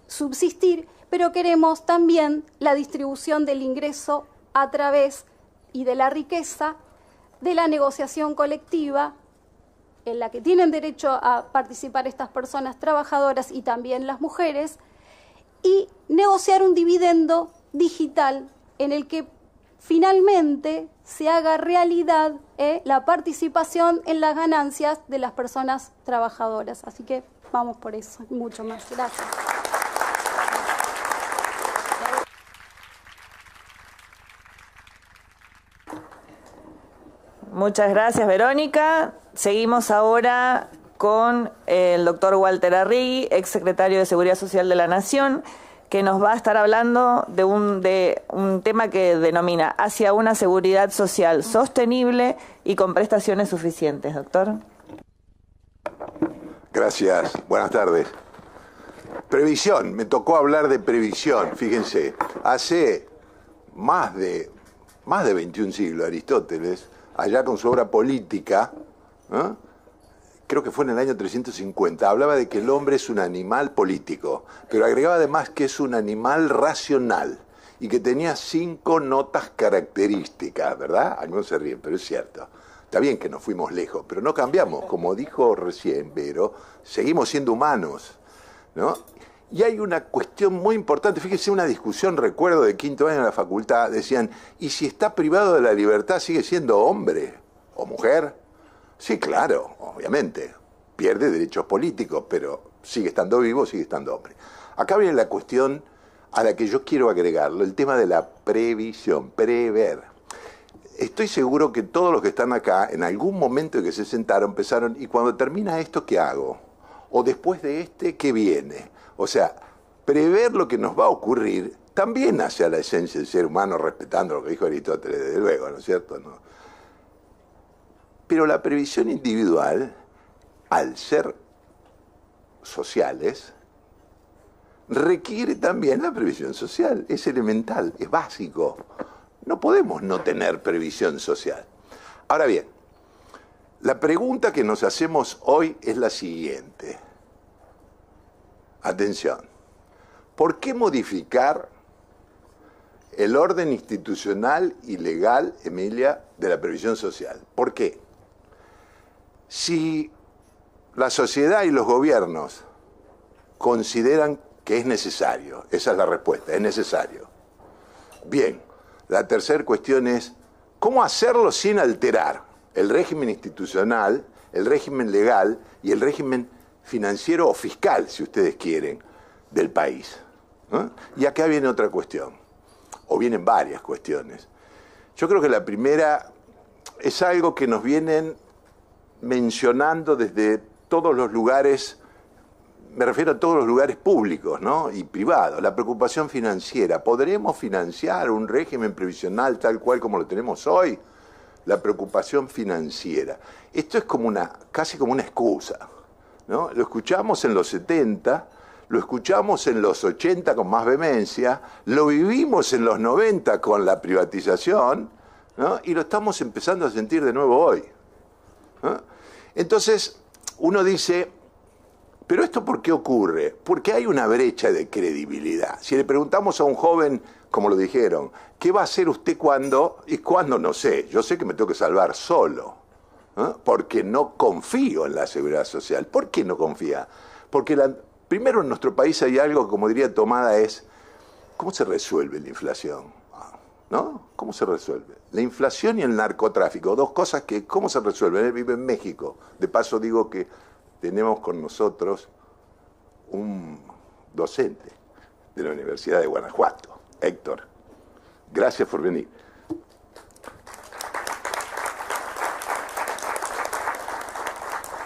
subsistir, pero queremos también la distribución del ingreso a través y de la riqueza de la negociación colectiva en la que tienen derecho a participar estas personas trabajadoras y también las mujeres, y negociar un dividendo digital en el que finalmente se haga realidad la participación en las ganancias de las personas trabajadoras. Así que vamos por eso y mucho más. Gracias. Muchas gracias, Verónica. Seguimos ahora con el doctor Walter Arrigui, ex secretario de Seguridad Social de la Nación, que nos va a estar hablando de un tema que denomina hacia una seguridad social sostenible y con prestaciones suficientes. Doctor. Gracias. Buenas tardes. Previsión. Me tocó hablar de previsión. Fíjense, hace más de 21 siglos, Aristóteles, allá con su obra Política, ¿eh? Creo que fue en el año 350, hablaba de que el hombre es un animal político, pero agregaba además que es un animal racional y que tenía 5 notas características, ¿verdad? Algunos se ríen, pero es cierto. Está bien que nos fuimos lejos, pero no cambiamos. Como dijo recién Vero, seguimos siendo humanos, ¿no? Y hay una cuestión muy importante, fíjese, una discusión, recuerdo, de quinto año en la facultad, decían, ¿y si está privado de la libertad sigue siendo hombre o mujer? Sí, claro, obviamente, pierde derechos políticos, pero sigue estando vivo, sigue estando hombre. Acá viene la cuestión a la que yo quiero agregarlo, el tema de la previsión, prever. Estoy seguro que todos los que están acá, en algún momento en que se sentaron, pensaron, ¿y cuando termina esto qué hago? O después de este, ¿qué viene? O sea, prever lo que nos va a ocurrir también hace a la esencia del ser humano, respetando lo que dijo Aristóteles, desde luego, ¿no es cierto? ¿No? Pero la previsión individual, al ser sociales, requiere también la previsión social. Es elemental, es básico. No podemos no tener previsión social. Ahora bien, la pregunta que nos hacemos hoy es la siguiente. Atención. ¿Por qué modificar el orden institucional y legal, Emilia, de la previsión social? ¿Por qué? Si la sociedad y los gobiernos consideran que es necesario, esa es la respuesta, es necesario. Bien, la tercera cuestión es, ¿cómo hacerlo sin alterar el régimen institucional, el régimen legal y el régimen financiero o fiscal, si ustedes quieren, del país? ¿No? Y acá viene otra cuestión, o vienen varias cuestiones. Yo creo que la primera es algo que nos vienen mencionando desde todos los lugares, me refiero a todos los lugares públicos, ¿no? Y privados, la preocupación financiera. ¿Podremos financiar un régimen previsional tal cual como lo tenemos hoy? La preocupación financiera. Esto es como casi como una excusa, ¿no? Lo escuchamos en los 70, lo escuchamos en los 80 con más vehemencia, lo vivimos en los 90 con la privatización, ¿no? Y lo estamos empezando a sentir de nuevo hoy, ¿no? Entonces, uno dice, ¿pero esto por qué ocurre? Porque hay una brecha de credibilidad. Si le preguntamos a un joven, como lo dijeron, ¿qué va a hacer usted cuando? Y cuando no sé. Yo sé que me tengo que salvar solo, ¿no? Porque no confío en la seguridad social. ¿Por qué no confía? Porque primero en nuestro país hay algo, como diría Tomada, es ¿cómo se resuelve la inflación? ¿No? ¿Cómo se resuelve? La inflación y el narcotráfico, dos cosas que, ¿cómo se resuelven? Él vive en México. De paso digo que tenemos con nosotros un docente de la Universidad de Guanajuato, Héctor. Gracias por venir.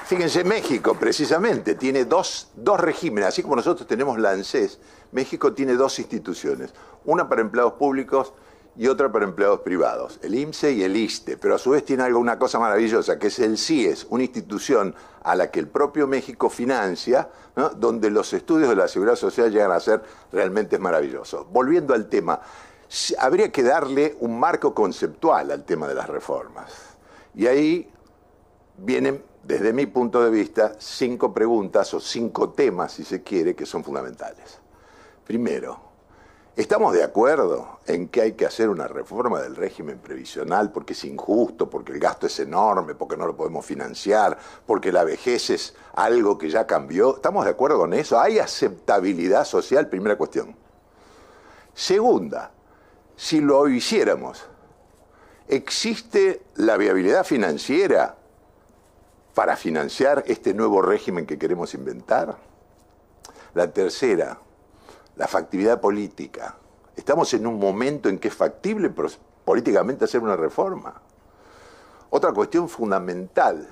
Fíjense, México precisamente tiene dos regímenes, así como nosotros tenemos la ANSES, México tiene dos instituciones, una para empleados públicos y otra para empleados privados, el IMSSE y el ISSSTE, pero a su vez tiene una cosa maravillosa, que es el CIES, una institución a la que el propio México financia, ¿no?, donde los estudios de la seguridad social llegan a ser realmente maravillosos. Volviendo al tema, habría que darle un marco conceptual al tema de las reformas. Y ahí vienen, desde mi punto de vista, 5 preguntas o 5 temas, si se quiere, que son fundamentales. Primero, ¿estamos de acuerdo en que hay que hacer una reforma del régimen previsional porque es injusto, porque el gasto es enorme, porque no lo podemos financiar, porque la vejez es algo que ya cambió? ¿Estamos de acuerdo con eso? ¿Hay aceptabilidad social? Primera cuestión. Segunda, si lo hiciéramos, ¿existe la viabilidad financiera para financiar este nuevo régimen que queremos inventar? La tercera, la factibilidad política. Estamos en un momento en que es factible políticamente hacer una reforma. Otra cuestión fundamental,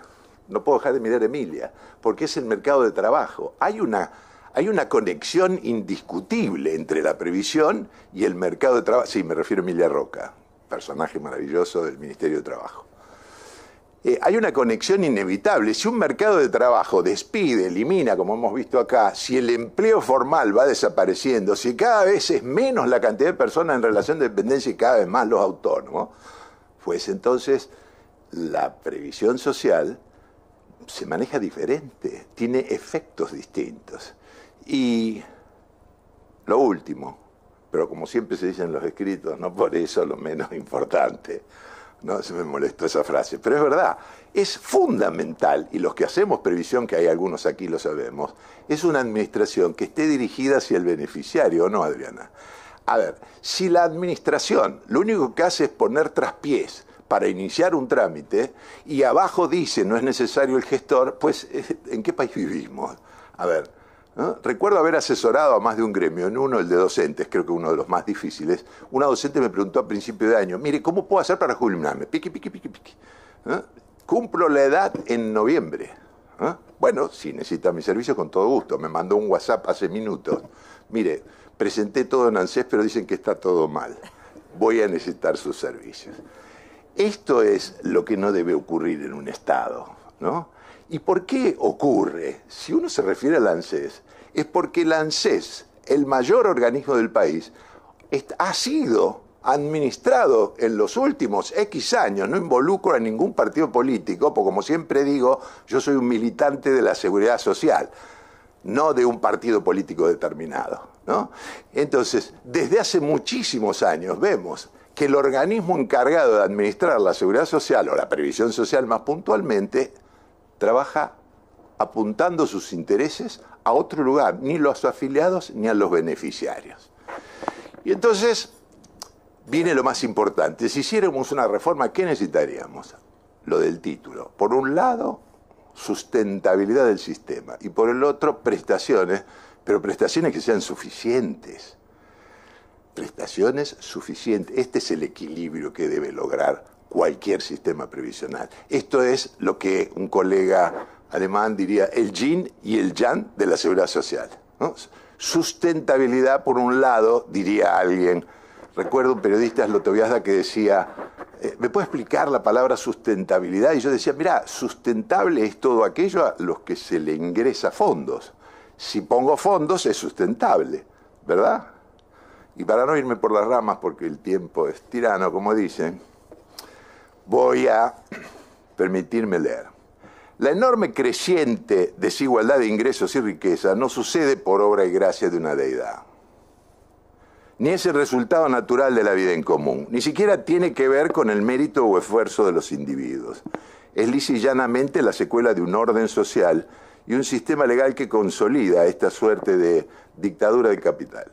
no puedo dejar de mirar a Emilia, porque es el mercado de trabajo. Hay una conexión indiscutible entre la previsión y el mercado de trabajo. Sí, me refiero a Emilia Roca, personaje maravilloso del Ministerio de Trabajo. Hay una conexión inevitable. Si un mercado de trabajo despide, elimina, como hemos visto acá, si el empleo formal va desapareciendo, si cada vez es menos la cantidad de personas en relación de dependencia y cada vez más los autónomos, pues entonces la previsión social se maneja diferente, tiene efectos distintos. Y lo último, pero como siempre se dice en los escritos, no por eso lo menos importante, no se me molestó esa frase, pero es verdad, es fundamental, y los que hacemos previsión, que hay algunos aquí lo sabemos, es una administración que esté dirigida hacia el beneficiario, ¿o no, Adriana? A ver, si la administración lo único que hace es poner traspiés para iniciar un trámite y abajo dice no es necesario el gestor, pues ¿en qué país vivimos? A ver, ¿no? Recuerdo haber asesorado a más de un gremio, en uno el de docentes, creo que uno de los más difíciles. Una docente me preguntó a principio de año, mire, ¿cómo puedo hacer para jubilarme? Piqui. ¿No? Cumplo la edad en noviembre. ¿No? Bueno, si necesita mi servicio, con todo gusto. Me mandó un WhatsApp hace minutos. Mire, presenté todo en ANSES, pero dicen que está todo mal. Voy a necesitar sus servicios. Esto es lo que no debe ocurrir en un Estado, ¿no? ¿Y por qué ocurre? Si uno se refiere al ANSES, es porque el ANSES, el mayor organismo del país, ha sido administrado en los últimos X años, no involucro a ningún partido político, porque como siempre digo, yo soy un militante de la seguridad social, no de un partido político determinado, ¿no? Entonces, desde hace muchísimos años vemos que el organismo encargado de administrar la seguridad social, o la previsión social más puntualmente, trabaja apuntando sus intereses a otro lugar, ni a los afiliados ni a los beneficiarios. Y entonces viene lo más importante. Si hiciéramos una reforma, ¿qué necesitaríamos? Lo del título. Por un lado, sustentabilidad del sistema, y por el otro, prestaciones, pero prestaciones que sean suficientes. Prestaciones suficientes. Este es el equilibrio que debe lograr cualquier sistema previsional. Esto es lo que un colega alemán diría el yin y el yang de la seguridad social, ¿no? Sustentabilidad por un lado, diría alguien. Recuerdo un periodista, Slotoviazda, que decía, ¿me puede explicar la palabra sustentabilidad? Y yo decía, mira, sustentable es todo aquello a los que se le ingresa fondos. Si pongo fondos es sustentable, ¿verdad? Y para no irme por las ramas, porque el tiempo es tirano, como dicen, voy a permitirme leer. La enorme creciente desigualdad de ingresos y riqueza no sucede por obra y gracia de una deidad, ni es el resultado natural de la vida en común, ni siquiera tiene que ver con el mérito o esfuerzo de los individuos. Es lisa y llanamente la secuela de un orden social y un sistema legal que consolida esta suerte de dictadura del capital.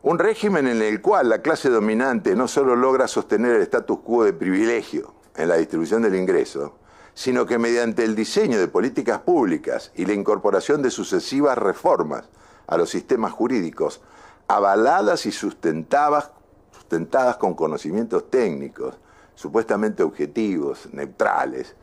Un régimen en el cual la clase dominante no solo logra sostener el status quo de privilegio en la distribución del ingreso, sino que mediante el diseño de políticas públicas y la incorporación de sucesivas reformas a los sistemas jurídicos, avaladas y sustentadas con conocimientos técnicos, supuestamente objetivos, neutrales,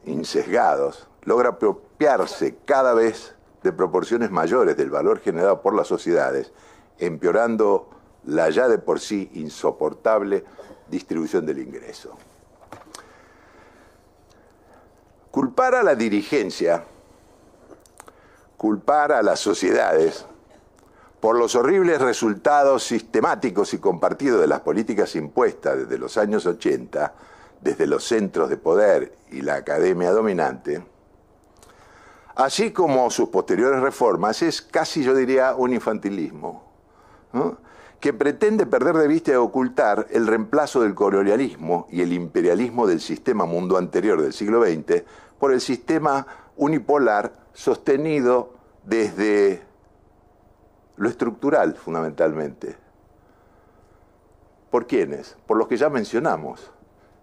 insesgados, logra apropiarse cada vez de proporciones mayores del valor generado por las sociedades, empeorando la ya de por sí insoportable distribución del ingreso. Culpar a la dirigencia, culpar a las sociedades por los horribles resultados sistemáticos y compartidos de las políticas impuestas desde los años 80, desde los centros de poder y la academia dominante, así como sus posteriores reformas, es casi, yo diría, un infantilismo, ¿no?, que pretende perder de vista y ocultar el reemplazo del colonialismo y el imperialismo del sistema mundo anterior del siglo XX por el sistema unipolar sostenido desde lo estructural, fundamentalmente. ¿Por quiénes? Por los que ya mencionamos.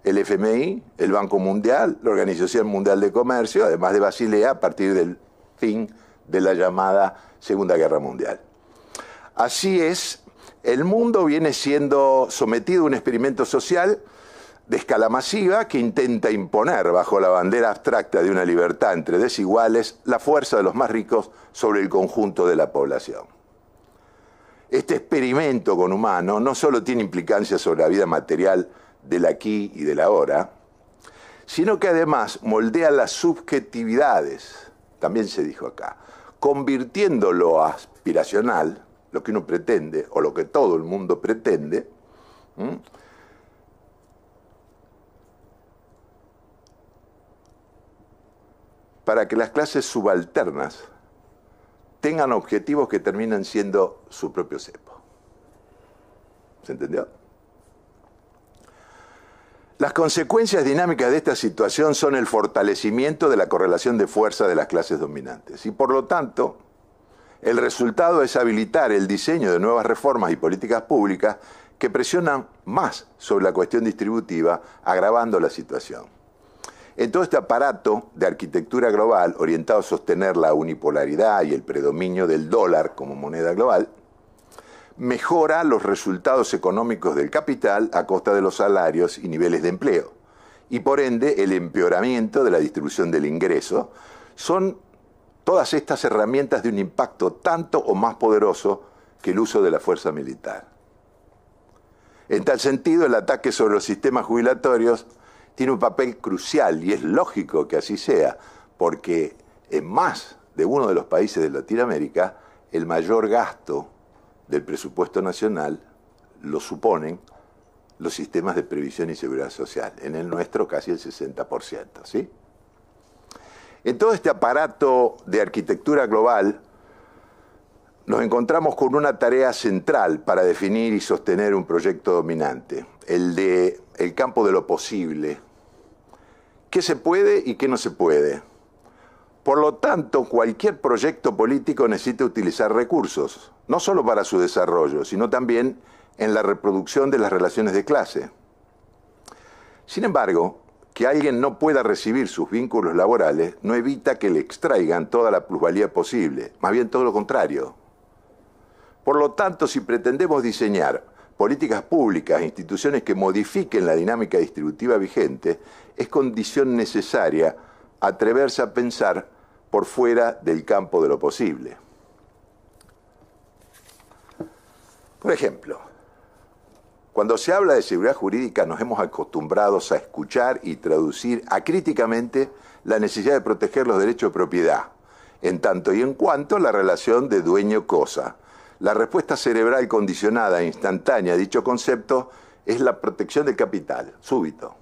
El FMI, el Banco Mundial, la Organización Mundial de Comercio, además de Basilea, a partir del fin de la llamada Segunda Guerra Mundial. Así es, el mundo viene siendo sometido a un experimento social de escala masiva que intenta imponer, bajo la bandera abstracta de una libertad entre desiguales, la fuerza de los más ricos sobre el conjunto de la población. Este experimento con humano no solo tiene implicancias sobre la vida material del aquí y del ahora, sino que además moldea las subjetividades, también se dijo acá, convirtiendo lo aspiracional, lo que uno pretende, o lo que todo el mundo pretende, para que las clases subalternas tengan objetivos que terminan siendo su propio cepo. ¿Se entendió? Las consecuencias dinámicas de esta situación son el fortalecimiento de la correlación de fuerza de las clases dominantes y, por lo tanto, el resultado es habilitar el diseño de nuevas reformas y políticas públicas que presionan más sobre la cuestión distributiva, agravando la situación. En todo este aparato de arquitectura global orientado a sostener la unipolaridad y el predominio del dólar como moneda global, mejora los resultados económicos del capital a costa de los salarios y niveles de empleo, y por ende el empeoramiento de la distribución del ingreso. Son todas estas herramientas de un impacto tanto o más poderoso que el uso de la fuerza militar. En tal sentido, el ataque sobre los sistemas jubilatorios tiene un papel crucial, y es lógico que así sea, porque en más de uno de los países de Latinoamérica, el mayor gasto del presupuesto nacional lo suponen los sistemas de previsión y seguridad social. En el nuestro casi el 60%, ¿sí? En todo este aparato de arquitectura global nos encontramos con una tarea central para definir y sostener un proyecto dominante, el campo de lo posible. ¿Qué se puede y qué no se puede? Por lo tanto, cualquier proyecto político necesita utilizar recursos, no solo para su desarrollo, sino también en la reproducción de las relaciones de clase. Sin embargo, que alguien no pueda recibir sus vínculos laborales no evita que le extraigan toda la plusvalía posible, más bien todo lo contrario. Por lo tanto, si pretendemos diseñar políticas públicas e instituciones que modifiquen la dinámica distributiva vigente, es condición necesaria atreverse a pensar por fuera del campo de lo posible. Por ejemplo, cuando se habla de seguridad jurídica nos hemos acostumbrado a escuchar y traducir acríticamente la necesidad de proteger los derechos de propiedad, en tanto y en cuanto la relación de dueño-cosa. La respuesta cerebral condicionada e instantánea a dicho concepto es la protección del capital, súbito.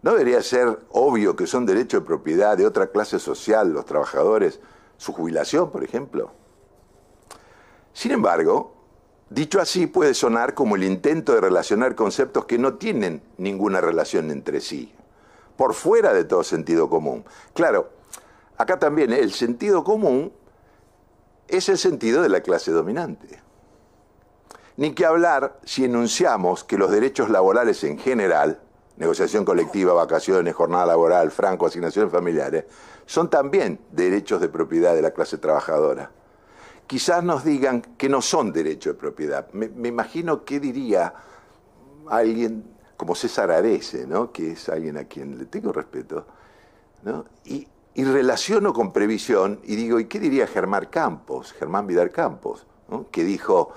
¿No debería ser obvio que son derechos de propiedad de otra clase social, los trabajadores, su jubilación, por ejemplo? Sin embargo, dicho así puede sonar como el intento de relacionar conceptos que no tienen ninguna relación entre sí, por fuera de todo sentido común. Claro, acá también el sentido común es el sentido de la clase dominante. Ni que hablar si enunciamos que los derechos laborales en general, negociación colectiva, vacaciones, jornada laboral, franco, asignaciones familiares, son también derechos de propiedad de la clase trabajadora. Quizás nos digan que no son derechos de propiedad. Me imagino qué diría alguien como César Arese, ¿no? Que es alguien a quien le tengo respeto, ¿no? Y relaciono con previsión y digo, ¿y qué diría Germán Vidal Campos, ¿no? Que dijo,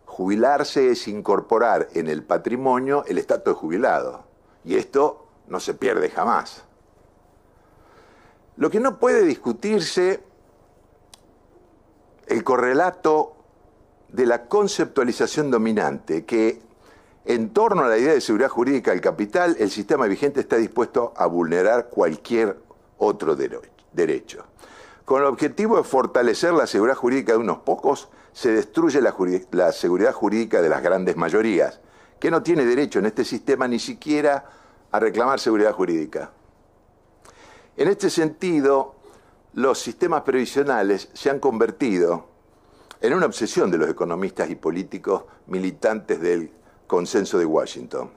jubilarse es incorporar en el patrimonio el estatus de jubilado. Y esto no se pierde jamás. Lo que no puede discutirse, el correlato de la conceptualización dominante, que en torno a la idea de seguridad jurídica del capital, el sistema vigente está dispuesto a vulnerar cualquier otro derecho. Con el objetivo de fortalecer la seguridad jurídica de unos pocos, se destruye la seguridad jurídica de las grandes mayorías, que no tiene derecho en este sistema ni siquiera a reclamar seguridad jurídica. En este sentido, los sistemas previsionales se han convertido en una obsesión de los economistas y políticos militantes del consenso de Washington.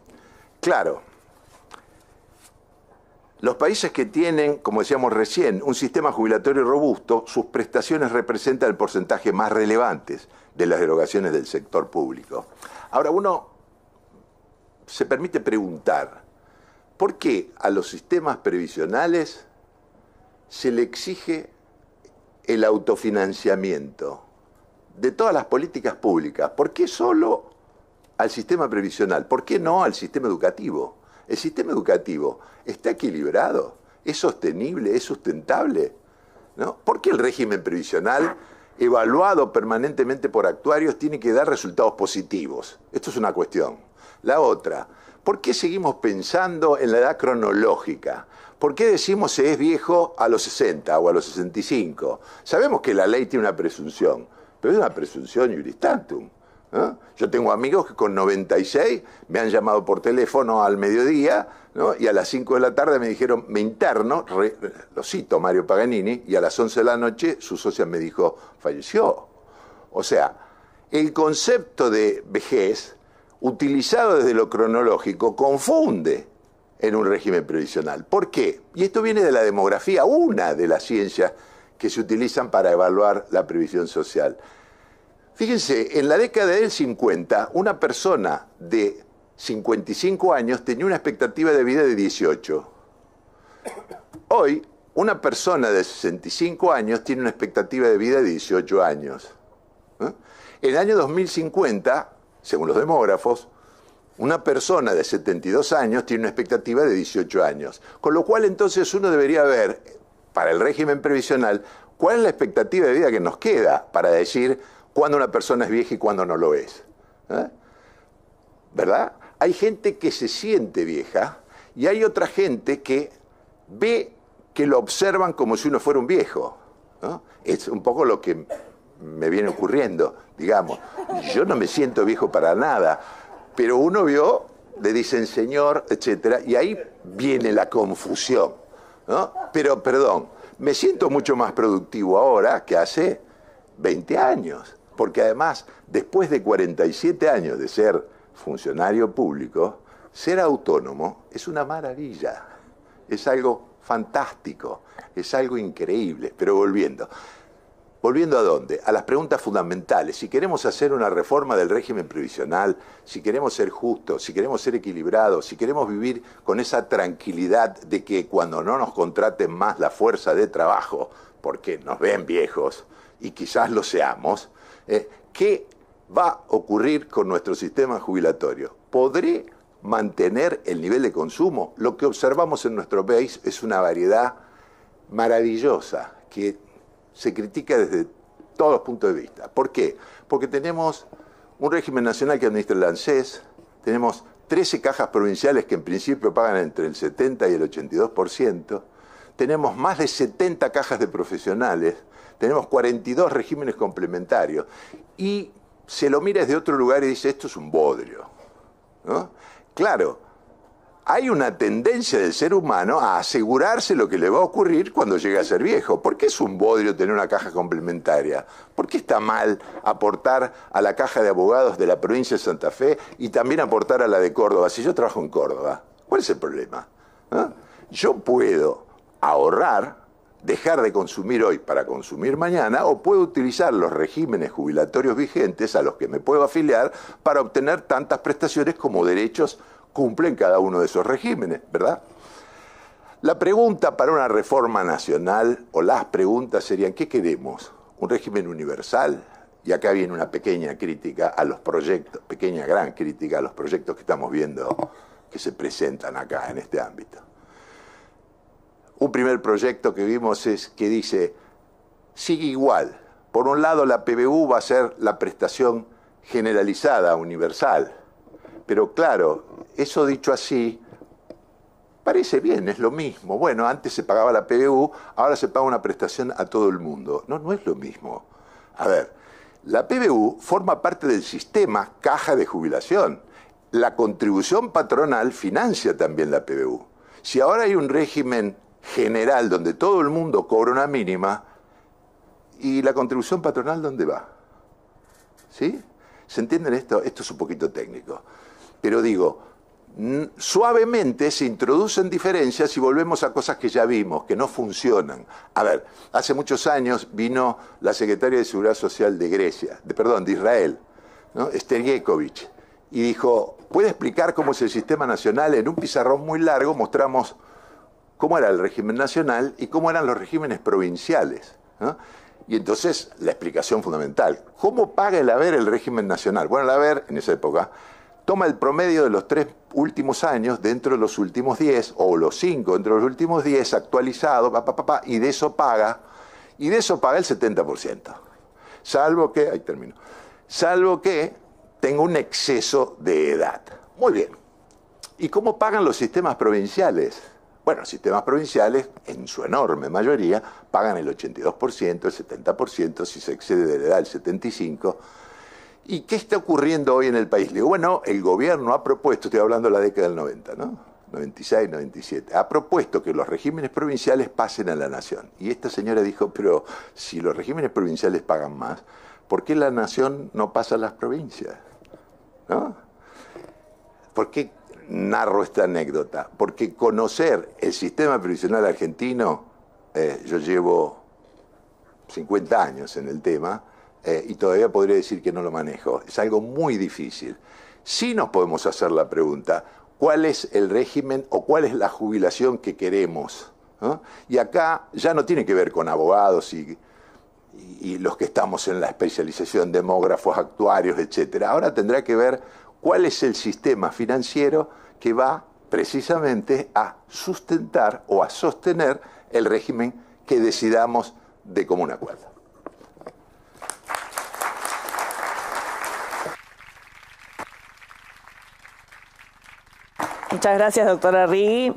Claro, los países que tienen, como decíamos recién, un sistema jubilatorio robusto, sus prestaciones representan el porcentaje más relevante de las erogaciones del sector público. Ahora, uno se permite preguntar, ¿por qué a los sistemas previsionales se le exige el autofinanciamiento de todas las políticas públicas? ¿Por qué solo al sistema previsional? ¿Por qué no al sistema educativo? ¿El sistema educativo está equilibrado? ¿Es sostenible? ¿Es sustentable? ¿No? ¿Por qué el régimen previsional, evaluado permanentemente por actuarios, tiene que dar resultados positivos? Esto es una cuestión. La otra, ¿por qué seguimos pensando en la edad cronológica? ¿Por qué decimos se es viejo a los 60 o a los 65? Sabemos que la ley tiene una presunción, pero es una presunción iuris tantum, ¿no? Yo tengo amigos que con 96 me han llamado por teléfono al mediodía, ¿no? Y a las 5 de la tarde me dijeron, me interno, lo cito, Mario Paganini, y a las 11 de la noche su socia me dijo, falleció. O sea, el concepto de vejez, utilizado desde lo cronológico, confunde en un régimen previsional. ¿Por qué? Y esto viene de la demografía, una de las ciencias que se utilizan para evaluar la previsión social. Fíjense, en la década del 50, una persona de 55 años tenía una expectativa de vida de 18. Hoy, una persona de 65 años tiene una expectativa de vida de 18 años. En el año 2050, según los demógrafos, una persona de 72 años tiene una expectativa de 18 años. Con lo cual, entonces, uno debería ver, para el régimen previsional, cuál es la expectativa de vida que nos queda para decir cuándo una persona es vieja y cuándo no lo es. ¿Verdad? Hay gente que se siente vieja y hay otra gente que ve que lo observan como si uno fuera un viejo, ¿no? Es un poco lo que me viene ocurriendo, digamos. Yo no me siento viejo para nada, pero uno vio, le dicen señor, etcétera, y ahí viene la confusión, ¿no? Pero, perdón, me siento mucho más productivo ahora que hace 20 años, porque además, después de 47 años de ser funcionario público, ser autónomo es una maravilla, es algo fantástico, es algo increíble. Pero volviendo ¿a dónde? A las preguntas fundamentales. Si queremos hacer una reforma del régimen previsional, si queremos ser justos, si queremos ser equilibrados, si queremos vivir con esa tranquilidad de que cuando no nos contraten más la fuerza de trabajo, porque nos ven viejos y quizás lo seamos, ¿qué va a ocurrir con nuestro sistema jubilatorio? ¿Podré mantener el nivel de consumo? Lo que observamos en nuestro país es una variedad maravillosa que se critica desde todos los puntos de vista. ¿Por qué? Porque tenemos un régimen nacional que administra el ANSES, tenemos 13 cajas provinciales que en principio pagan entre el 70 y el 82%, tenemos más de 70 cajas de profesionales, tenemos 42 regímenes complementarios, y se lo mira desde otro lugar y dice, esto es un bodrio, ¿no? Claro, hay una tendencia del ser humano a asegurarse lo que le va a ocurrir cuando llegue a ser viejo. ¿Por qué es un bodrio tener una caja complementaria? ¿Por qué está mal aportar a la caja de abogados de la provincia de Santa Fe y también aportar a la de Córdoba? Si yo trabajo en Córdoba, ¿cuál es el problema? ¿Ah? Yo puedo ahorrar, dejar de consumir hoy para consumir mañana, o puedo utilizar los regímenes jubilatorios vigentes a los que me puedo afiliar para obtener tantas prestaciones como derechos cumplen cada uno de esos regímenes, ¿verdad? La pregunta para una reforma nacional, o las preguntas serían, ¿qué queremos? ¿Un régimen universal? Y acá viene una pequeña crítica a los proyectos, pequeña gran crítica a los proyectos que estamos viendo que se presentan acá en este ámbito. Un primer proyecto que vimos es que dice, sigue igual. Por un lado, la PBU va a ser la prestación generalizada, universal. Pero claro, eso dicho así, parece bien, es lo mismo. Bueno, antes se pagaba la PBU, ahora se paga una prestación a todo el mundo. No, no es lo mismo. A ver, la PBU forma parte del sistema caja de jubilación. La contribución patronal financia también la PBU. Si ahora hay un régimen general donde todo el mundo cobra una mínima, ¿y la contribución patronal dónde va? ¿Sí? ¿Se entienden esto? Esto es un poquito técnico. Pero digo, suavemente se introducen diferencias y volvemos a cosas que ya vimos, que no funcionan. A ver, hace muchos años vino la secretaria de Seguridad Social de de Israel, ¿no? Stergejkovic, y dijo, ¿puede explicar cómo es el sistema nacional? En un pizarrón muy largo mostramos cómo era el régimen nacional y cómo eran los regímenes provinciales, ¿no? Y entonces, la explicación fundamental, ¿cómo paga el haber el régimen nacional? Bueno, el haber, en esa época, toma el promedio de los 3 últimos años dentro de los últimos 10, o los 5 dentro de los últimos 10, actualizado, y de eso paga el 70%. Salvo que, ahí termino, salvo que tenga un exceso de edad. Muy bien. ¿Y cómo pagan los sistemas provinciales? Bueno, los sistemas provinciales, en su enorme mayoría, pagan el 82%, el 70%, si se excede de la edad, el 75%. ¿Y qué está ocurriendo hoy en el país? Le digo, bueno, el gobierno ha propuesto, estoy hablando de la década del 90, ¿no? 96, 97, ha propuesto que los regímenes provinciales pasen a la nación. Y esta señora dijo, pero si los regímenes provinciales pagan más, ¿por qué la nación no pasa a las provincias? ¿No? ¿Por qué narro esta anécdota? Porque conocer el sistema previsional argentino, yo llevo 50 años en el tema, y todavía podría decir que no lo manejo. Es algo muy difícil. Sí nos podemos hacer la pregunta, ¿cuál es el régimen o cuál es la jubilación que queremos? ¿No? Y acá ya no tiene que ver con abogados y los que estamos en la especialización, demógrafos, actuarios, etcétera. Ahora tendrá que ver cuál es el sistema financiero que va precisamente a sustentar o a sostener el régimen que decidamos de común acuerdo. Muchas gracias, doctora Rigui.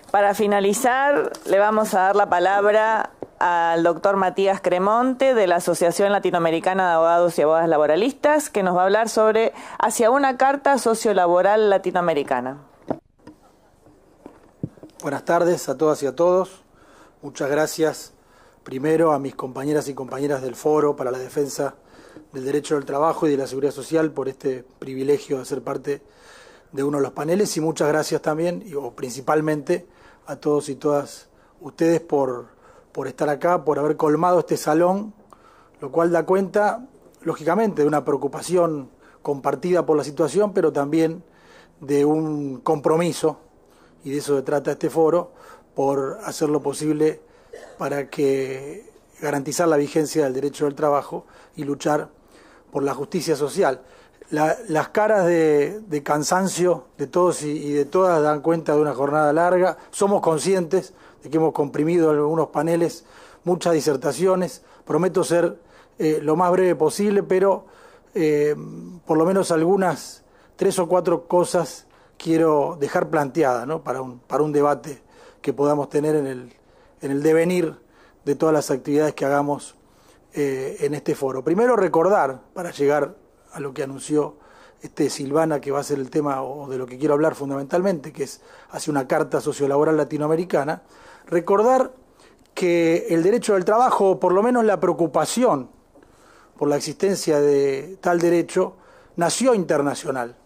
Para finalizar, le vamos a dar la palabra al doctor Matías Cremonte, de la Asociación Latinoamericana de Abogados y Abogadas Laboralistas, que nos va a hablar sobre Hacia una Carta Sociolaboral Latinoamericana. Buenas tardes a todas y a todos. Muchas gracias primero a mis compañeras y compañeras del Foro para la Defensa del Derecho del Trabajo y de la Seguridad Social por este privilegio de ser parte de uno de los paneles, y muchas gracias también, o principalmente, a todos y todas ustedes por estar acá, por haber colmado este salón, lo cual da cuenta, lógicamente, de una preocupación compartida por la situación, pero también de un compromiso, y de eso se trata este foro, por hacer lo posible para que garantizar la vigencia del derecho del trabajo y luchar por la justicia social. Las caras de cansancio de todos y de todas dan cuenta de una jornada larga. Somos conscientes de que hemos comprimido en algunos paneles muchas disertaciones. Prometo ser lo más breve posible, pero por lo menos algunas 3 o 4 cosas quiero dejar planteadas, ¿no? para un debate que podamos tener en el devenir de todas las actividades que hagamos en este foro. Primero, recordar, para llegar a lo que anunció Silvana, que va a ser el tema o de lo que quiero hablar fundamentalmente, que es Hacia una Carta Sociolaboral Latinoamericana, recordar que el derecho del trabajo, o por lo menos la preocupación por la existencia de tal derecho, nació internacional.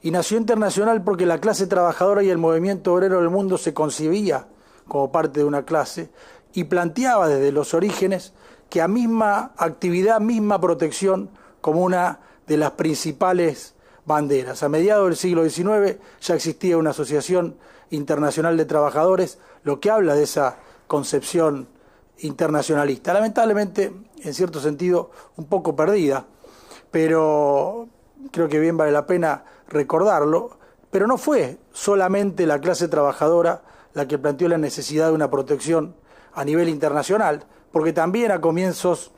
Y nació internacional porque la clase trabajadora y el movimiento obrero del mundo se concebía como parte de una clase y planteaba desde los orígenes que a misma actividad, misma protección, como una de las principales banderas. A mediados del siglo XIX ya existía una asociación internacional de trabajadores, lo que habla de esa concepción internacionalista. Lamentablemente, en cierto sentido, un poco perdida, pero creo que bien vale la pena recordarlo. Pero no fue solamente la clase trabajadora la que planteó la necesidad de una protección a nivel internacional, porque también a comienzos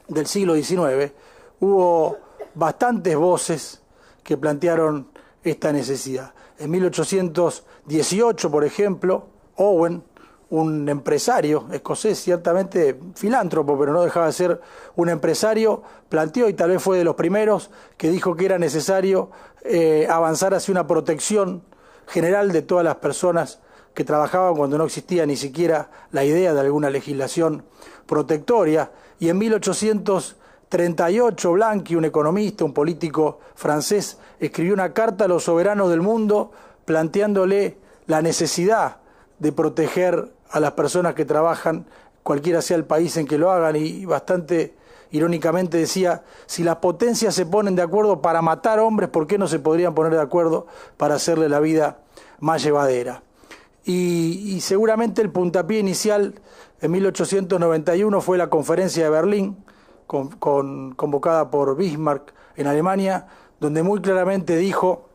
del siglo XIX hubo bastantes voces que plantearon esta necesidad. En 1818, por ejemplo, Owen, un empresario escocés, ciertamente filántropo, pero no dejaba de ser un empresario, planteó, y tal vez fue de los primeros, que dijo que era necesario avanzar hacia una protección general de todas las personas que trabajaban cuando no existía ni siquiera la idea de alguna legislación protectoria. Y en 1838 Blanqui, un economista, un político francés, escribió una carta a los soberanos del mundo planteándole la necesidad de proteger a las personas que trabajan, cualquiera sea el país en que lo hagan, y bastante irónicamente decía, si las potencias se ponen de acuerdo para matar hombres, ¿por qué no se podrían poner de acuerdo para hacerle la vida más llevadera? Y seguramente el puntapié inicial en 1891 fue la conferencia de Berlín, convocada por Bismarck en Alemania, donde muy claramente dijo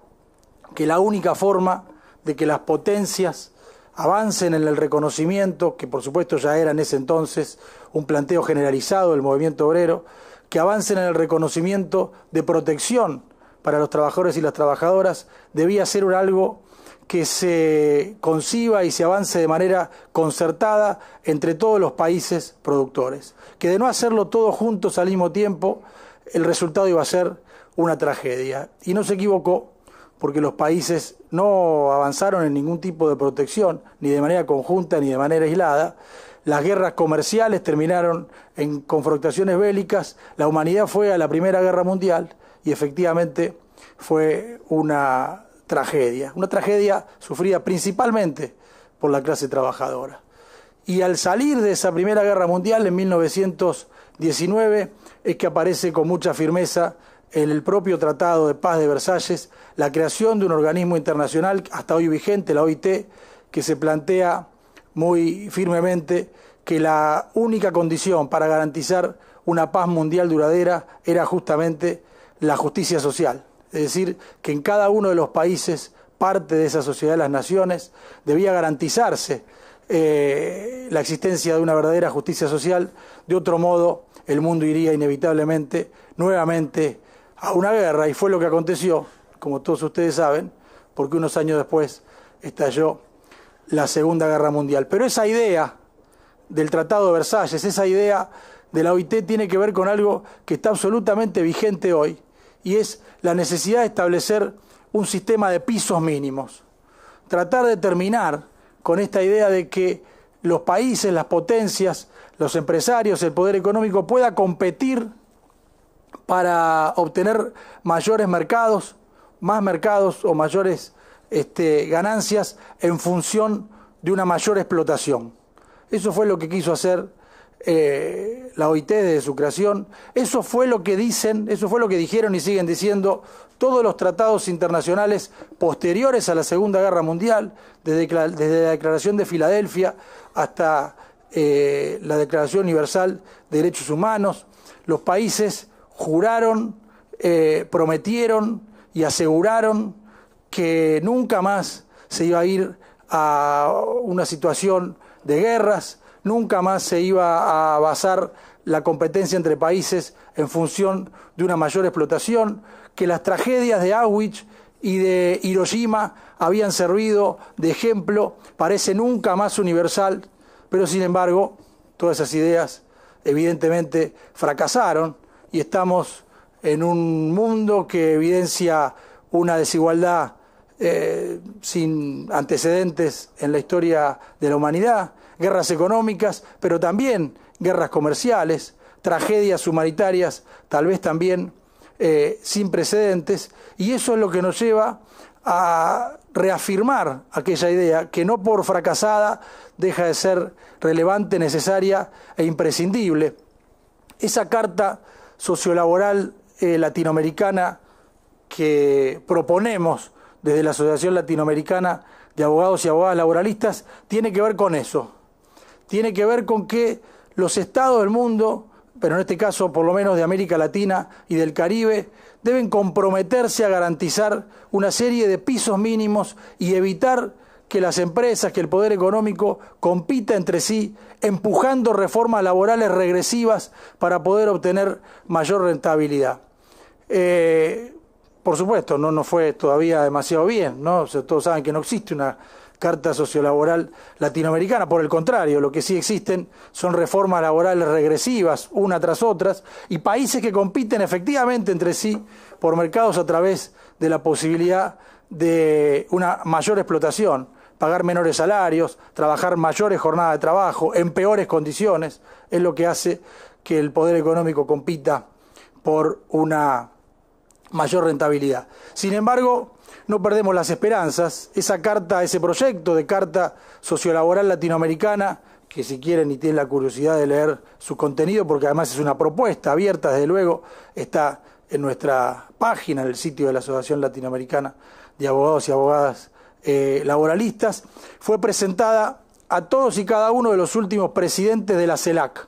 que la única forma de que las potencias avancen en el reconocimiento, que por supuesto ya era en ese entonces un planteo generalizado del movimiento obrero, que avancen en el reconocimiento de protección para los trabajadores y las trabajadoras, debía ser algo que se conciba y se avance de manera concertada entre todos los países productores. Que de no hacerlo todos juntos al mismo tiempo, el resultado iba a ser una tragedia. Y no se equivocó, porque los países no avanzaron en ningún tipo de protección, ni de manera conjunta ni de manera aislada. Las guerras comerciales terminaron en confrontaciones bélicas, la humanidad fue a la Primera Guerra Mundial y efectivamente fue una tragedia sufrida principalmente por la clase trabajadora. Y al salir de esa Primera Guerra Mundial en 1919 es que aparece con mucha firmeza en el propio Tratado de Paz de Versalles la creación de un organismo internacional hasta hoy vigente, la OIT, que se plantea muy firmemente que la única condición para garantizar una paz mundial duradera era justamente la justicia social. Es decir, que en cada uno de los países, parte de esa sociedad de las naciones, debía garantizarse la existencia de una verdadera justicia social. De otro modo, el mundo iría inevitablemente nuevamente a una guerra, y fue lo que aconteció, como todos ustedes saben, porque unos años después estalló la Segunda Guerra Mundial. Pero esa idea del Tratado de Versalles, esa idea de la OIT tiene que ver con algo que está absolutamente vigente hoy, y es la necesidad de establecer un sistema de pisos mínimos. Tratar de terminar con esta idea de que los países, las potencias, los empresarios, el poder económico pueda competir para obtener mayores mercados, más mercados o mayores ganancias en función de una mayor explotación. Eso fue lo que quiso hacer la OIT desde su creación. Eso fue lo que dijeron y siguen diciendo todos los tratados internacionales posteriores a la Segunda Guerra Mundial, desde la Declaración de Filadelfia hasta la Declaración Universal de Derechos Humanos. Los países juraron, prometieron y aseguraron que nunca más se iba a ir a una situación de guerras, nunca más se iba a basar la competencia entre países en función de una mayor explotación, que las tragedias de Auschwitz y de Hiroshima habían servido de ejemplo para ese nunca más universal, pero sin embargo todas esas ideas evidentemente fracasaron y estamos en un mundo que evidencia una desigualdad sin antecedentes en la historia de la humanidad, guerras económicas, pero también guerras comerciales, tragedias humanitarias, tal vez también sin precedentes, y eso es lo que nos lleva a reafirmar aquella idea que no por fracasada deja de ser relevante, necesaria e imprescindible. Esa carta sociolaboral latinoamericana que proponemos desde la Asociación Latinoamericana de Abogados y Abogadas Laboralistas tiene que ver con eso. Tiene que ver con que los estados del mundo, pero en este caso por lo menos de América Latina y del Caribe, deben comprometerse a garantizar una serie de pisos mínimos y evitar que las empresas, que el poder económico compita entre sí, empujando reformas laborales regresivas para poder obtener mayor rentabilidad. Por supuesto, no nos fue todavía demasiado bien, ¿no? O sea, todos saben que no existe una carta sociolaboral latinoamericana, por el contrario, lo que sí existen son reformas laborales regresivas, una tras otras, y países que compiten efectivamente entre sí por mercados a través de la posibilidad de una mayor explotación, pagar menores salarios, trabajar mayores jornadas de trabajo, en peores condiciones, es lo que hace que el poder económico compita por una mayor rentabilidad. Sin embargo, no perdemos las esperanzas. Esa carta, ese proyecto de carta sociolaboral latinoamericana, que si quieren y tienen la curiosidad de leer su contenido, porque además es una propuesta abierta, desde luego, está en nuestra página, en el sitio de la Asociación Latinoamericana de Abogados y Abogadas Laboralistas, fue presentada a todos y cada uno de los últimos presidentes de la CELAC,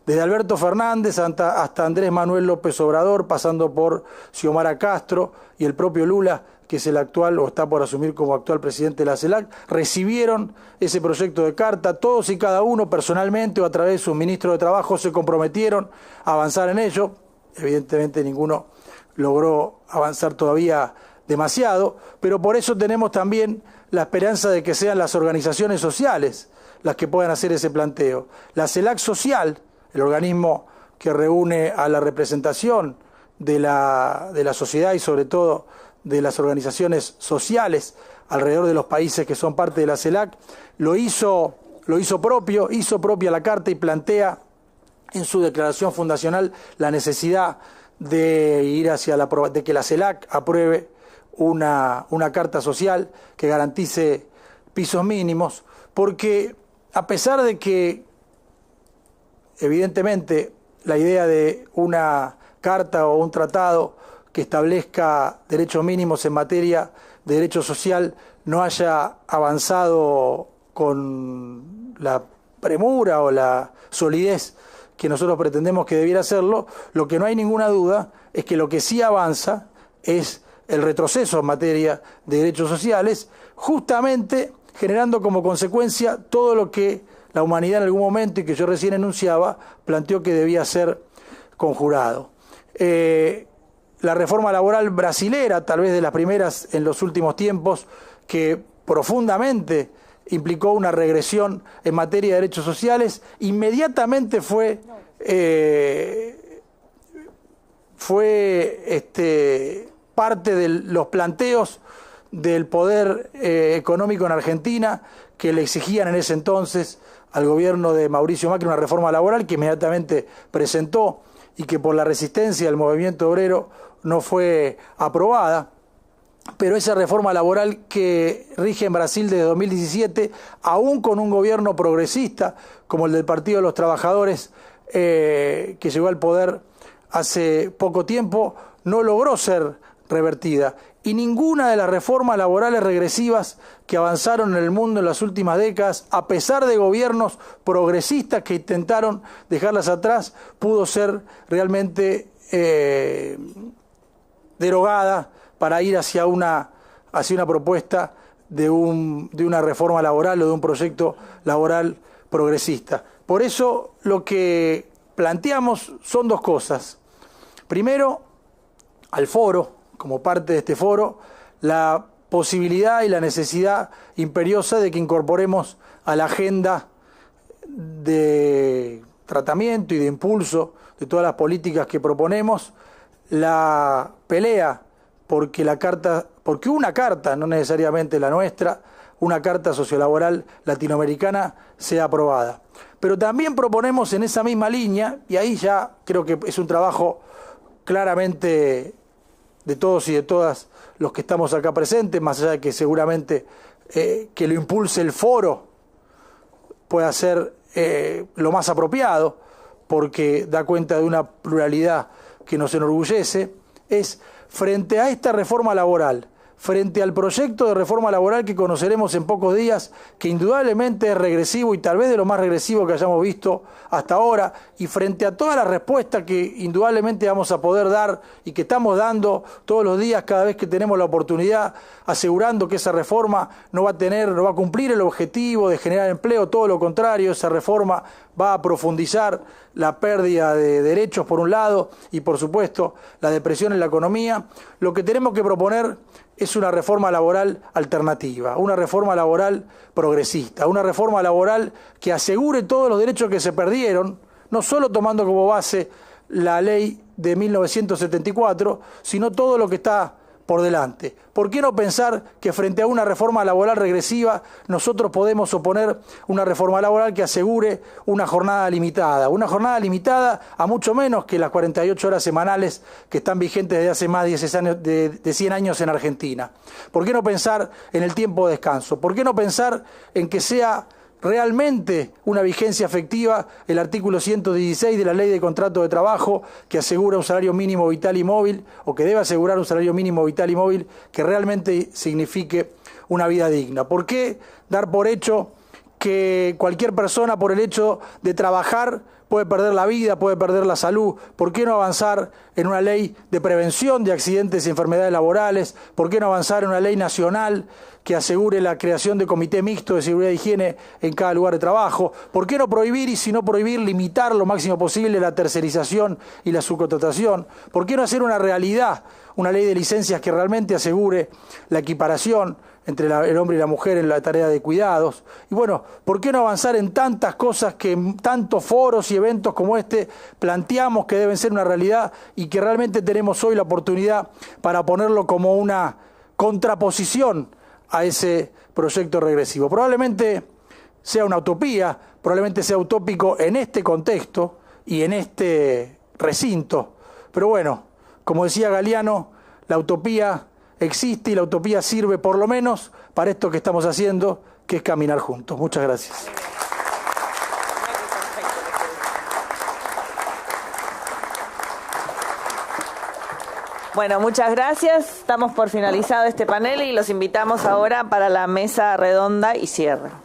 desde Alberto Fernández hasta Andrés Manuel López Obrador, pasando por Xiomara Castro y el propio Lula, que es el actual o está por asumir como actual presidente de la CELAC, recibieron ese proyecto de carta. Todos y cada uno personalmente o a través de sus ministros de Trabajo se comprometieron a avanzar en ello. Evidentemente ninguno logró avanzar todavía demasiado, pero por eso tenemos también la esperanza de que sean las organizaciones sociales las que puedan hacer ese planteo. La CELAC Social, el organismo que reúne a la representación de la sociedad y sobre todo de las organizaciones sociales alrededor de los países que son parte de la CELAC, hizo propia la carta y plantea en su declaración fundacional la necesidad de ir de que la CELAC apruebe una carta social que garantice pisos mínimos, porque a pesar de que evidentemente la idea de una carta o un tratado que establezca derechos mínimos en materia de derecho social no haya avanzado con la premura o la solidez que nosotros pretendemos que debiera hacerlo, lo que no hay ninguna duda es que lo que sí avanza es el retroceso en materia de derechos sociales, justamente generando como consecuencia todo lo que la humanidad en algún momento, y que yo recién enunciaba, planteó que debía ser conjurado. La reforma laboral brasilera, tal vez de las primeras en los últimos tiempos, que profundamente implicó una regresión en materia de derechos sociales, inmediatamente fue parte de los planteos del poder económico en Argentina, que le exigían en ese entonces al gobierno de Mauricio Macri una reforma laboral que inmediatamente presentó y que por la resistencia del movimiento obrero no fue aprobada. Pero esa reforma laboral que rige en Brasil desde 2017, aún con un gobierno progresista como el del Partido de los Trabajadores, que llegó al poder hace poco tiempo, no logró ser revertida. Y ninguna de las reformas laborales regresivas que avanzaron en el mundo en las últimas décadas, a pesar de gobiernos progresistas que intentaron dejarlas atrás, pudo ser realmente derogada para ir hacia una propuesta de una reforma laboral o de un proyecto laboral progresista. Por eso lo que planteamos son dos cosas. Primero, al foro, como parte de este foro, la posibilidad y la necesidad imperiosa de que incorporemos a la agenda de tratamiento y de impulso de todas las políticas que proponemos la pelea porque una carta, no necesariamente la nuestra, una carta sociolaboral latinoamericana sea aprobada. Pero también proponemos en esa misma línea, y ahí ya creo que es un trabajo claramente de todos y de todas los que estamos acá presentes, más allá de que seguramente que lo impulse el foro pueda ser lo más apropiado, porque da cuenta de una pluralidad que nos enorgullece, es frente a esta reforma laboral, frente al proyecto de reforma laboral que conoceremos en pocos días, que indudablemente es regresivo y tal vez de lo más regresivo que hayamos visto hasta ahora, y frente a toda la respuesta que indudablemente vamos a poder dar y que estamos dando todos los días cada vez que tenemos la oportunidad, asegurando que esa reforma no va a cumplir el objetivo de generar empleo, todo lo contrario, esa reforma va a profundizar la pérdida de derechos por un lado y por supuesto la depresión en la economía. Lo que tenemos que proponer es una reforma laboral alternativa, una reforma laboral progresista, una reforma laboral que asegure todos los derechos que se perdieron, no solo tomando como base la ley de 1974, sino todo lo que está por delante. ¿Por qué no pensar que frente a una reforma laboral regresiva nosotros podemos oponer una reforma laboral que asegure una jornada limitada a mucho menos que las 48 horas semanales que están vigentes desde hace más de 100 años en Argentina? ¿Por qué no pensar en el tiempo de descanso? ¿Por qué no pensar en que sea realmente una vigencia efectiva el artículo 116 de la Ley de Contrato de Trabajo, que asegura un salario mínimo vital y móvil, o que debe asegurar un salario mínimo vital y móvil que realmente signifique una vida digna? ¿Por qué dar por hecho que cualquier persona, por el hecho de trabajar, puede perder la vida, puede perder la salud? ¿Por qué no avanzar en una ley de prevención de accidentes y enfermedades laborales? ¿Por qué no avanzar en una ley nacional que asegure la creación de comité mixto de seguridad e higiene en cada lugar de trabajo? ¿Por qué no prohibir, y si no prohibir, limitar lo máximo posible la tercerización y la subcontratación? ¿Por qué no hacer una realidad una ley de licencias que realmente asegure la equiparación entre el hombre y la mujer en la tarea de cuidados? Y bueno, ¿por qué no avanzar en tantas cosas que en tantos foros y eventos como este planteamos que deben ser una realidad y que realmente tenemos hoy la oportunidad para ponerlo como una contraposición a ese proyecto regresivo? Probablemente sea una utopía, probablemente sea utópico en este contexto y en este recinto, pero bueno, como decía Galeano, la utopía existe y la utopía sirve por lo menos para esto que estamos haciendo, que es caminar juntos. Muchas gracias. Bueno, muchas gracias. Estamos por finalizado este panel y los invitamos ahora para la mesa redonda y cierre.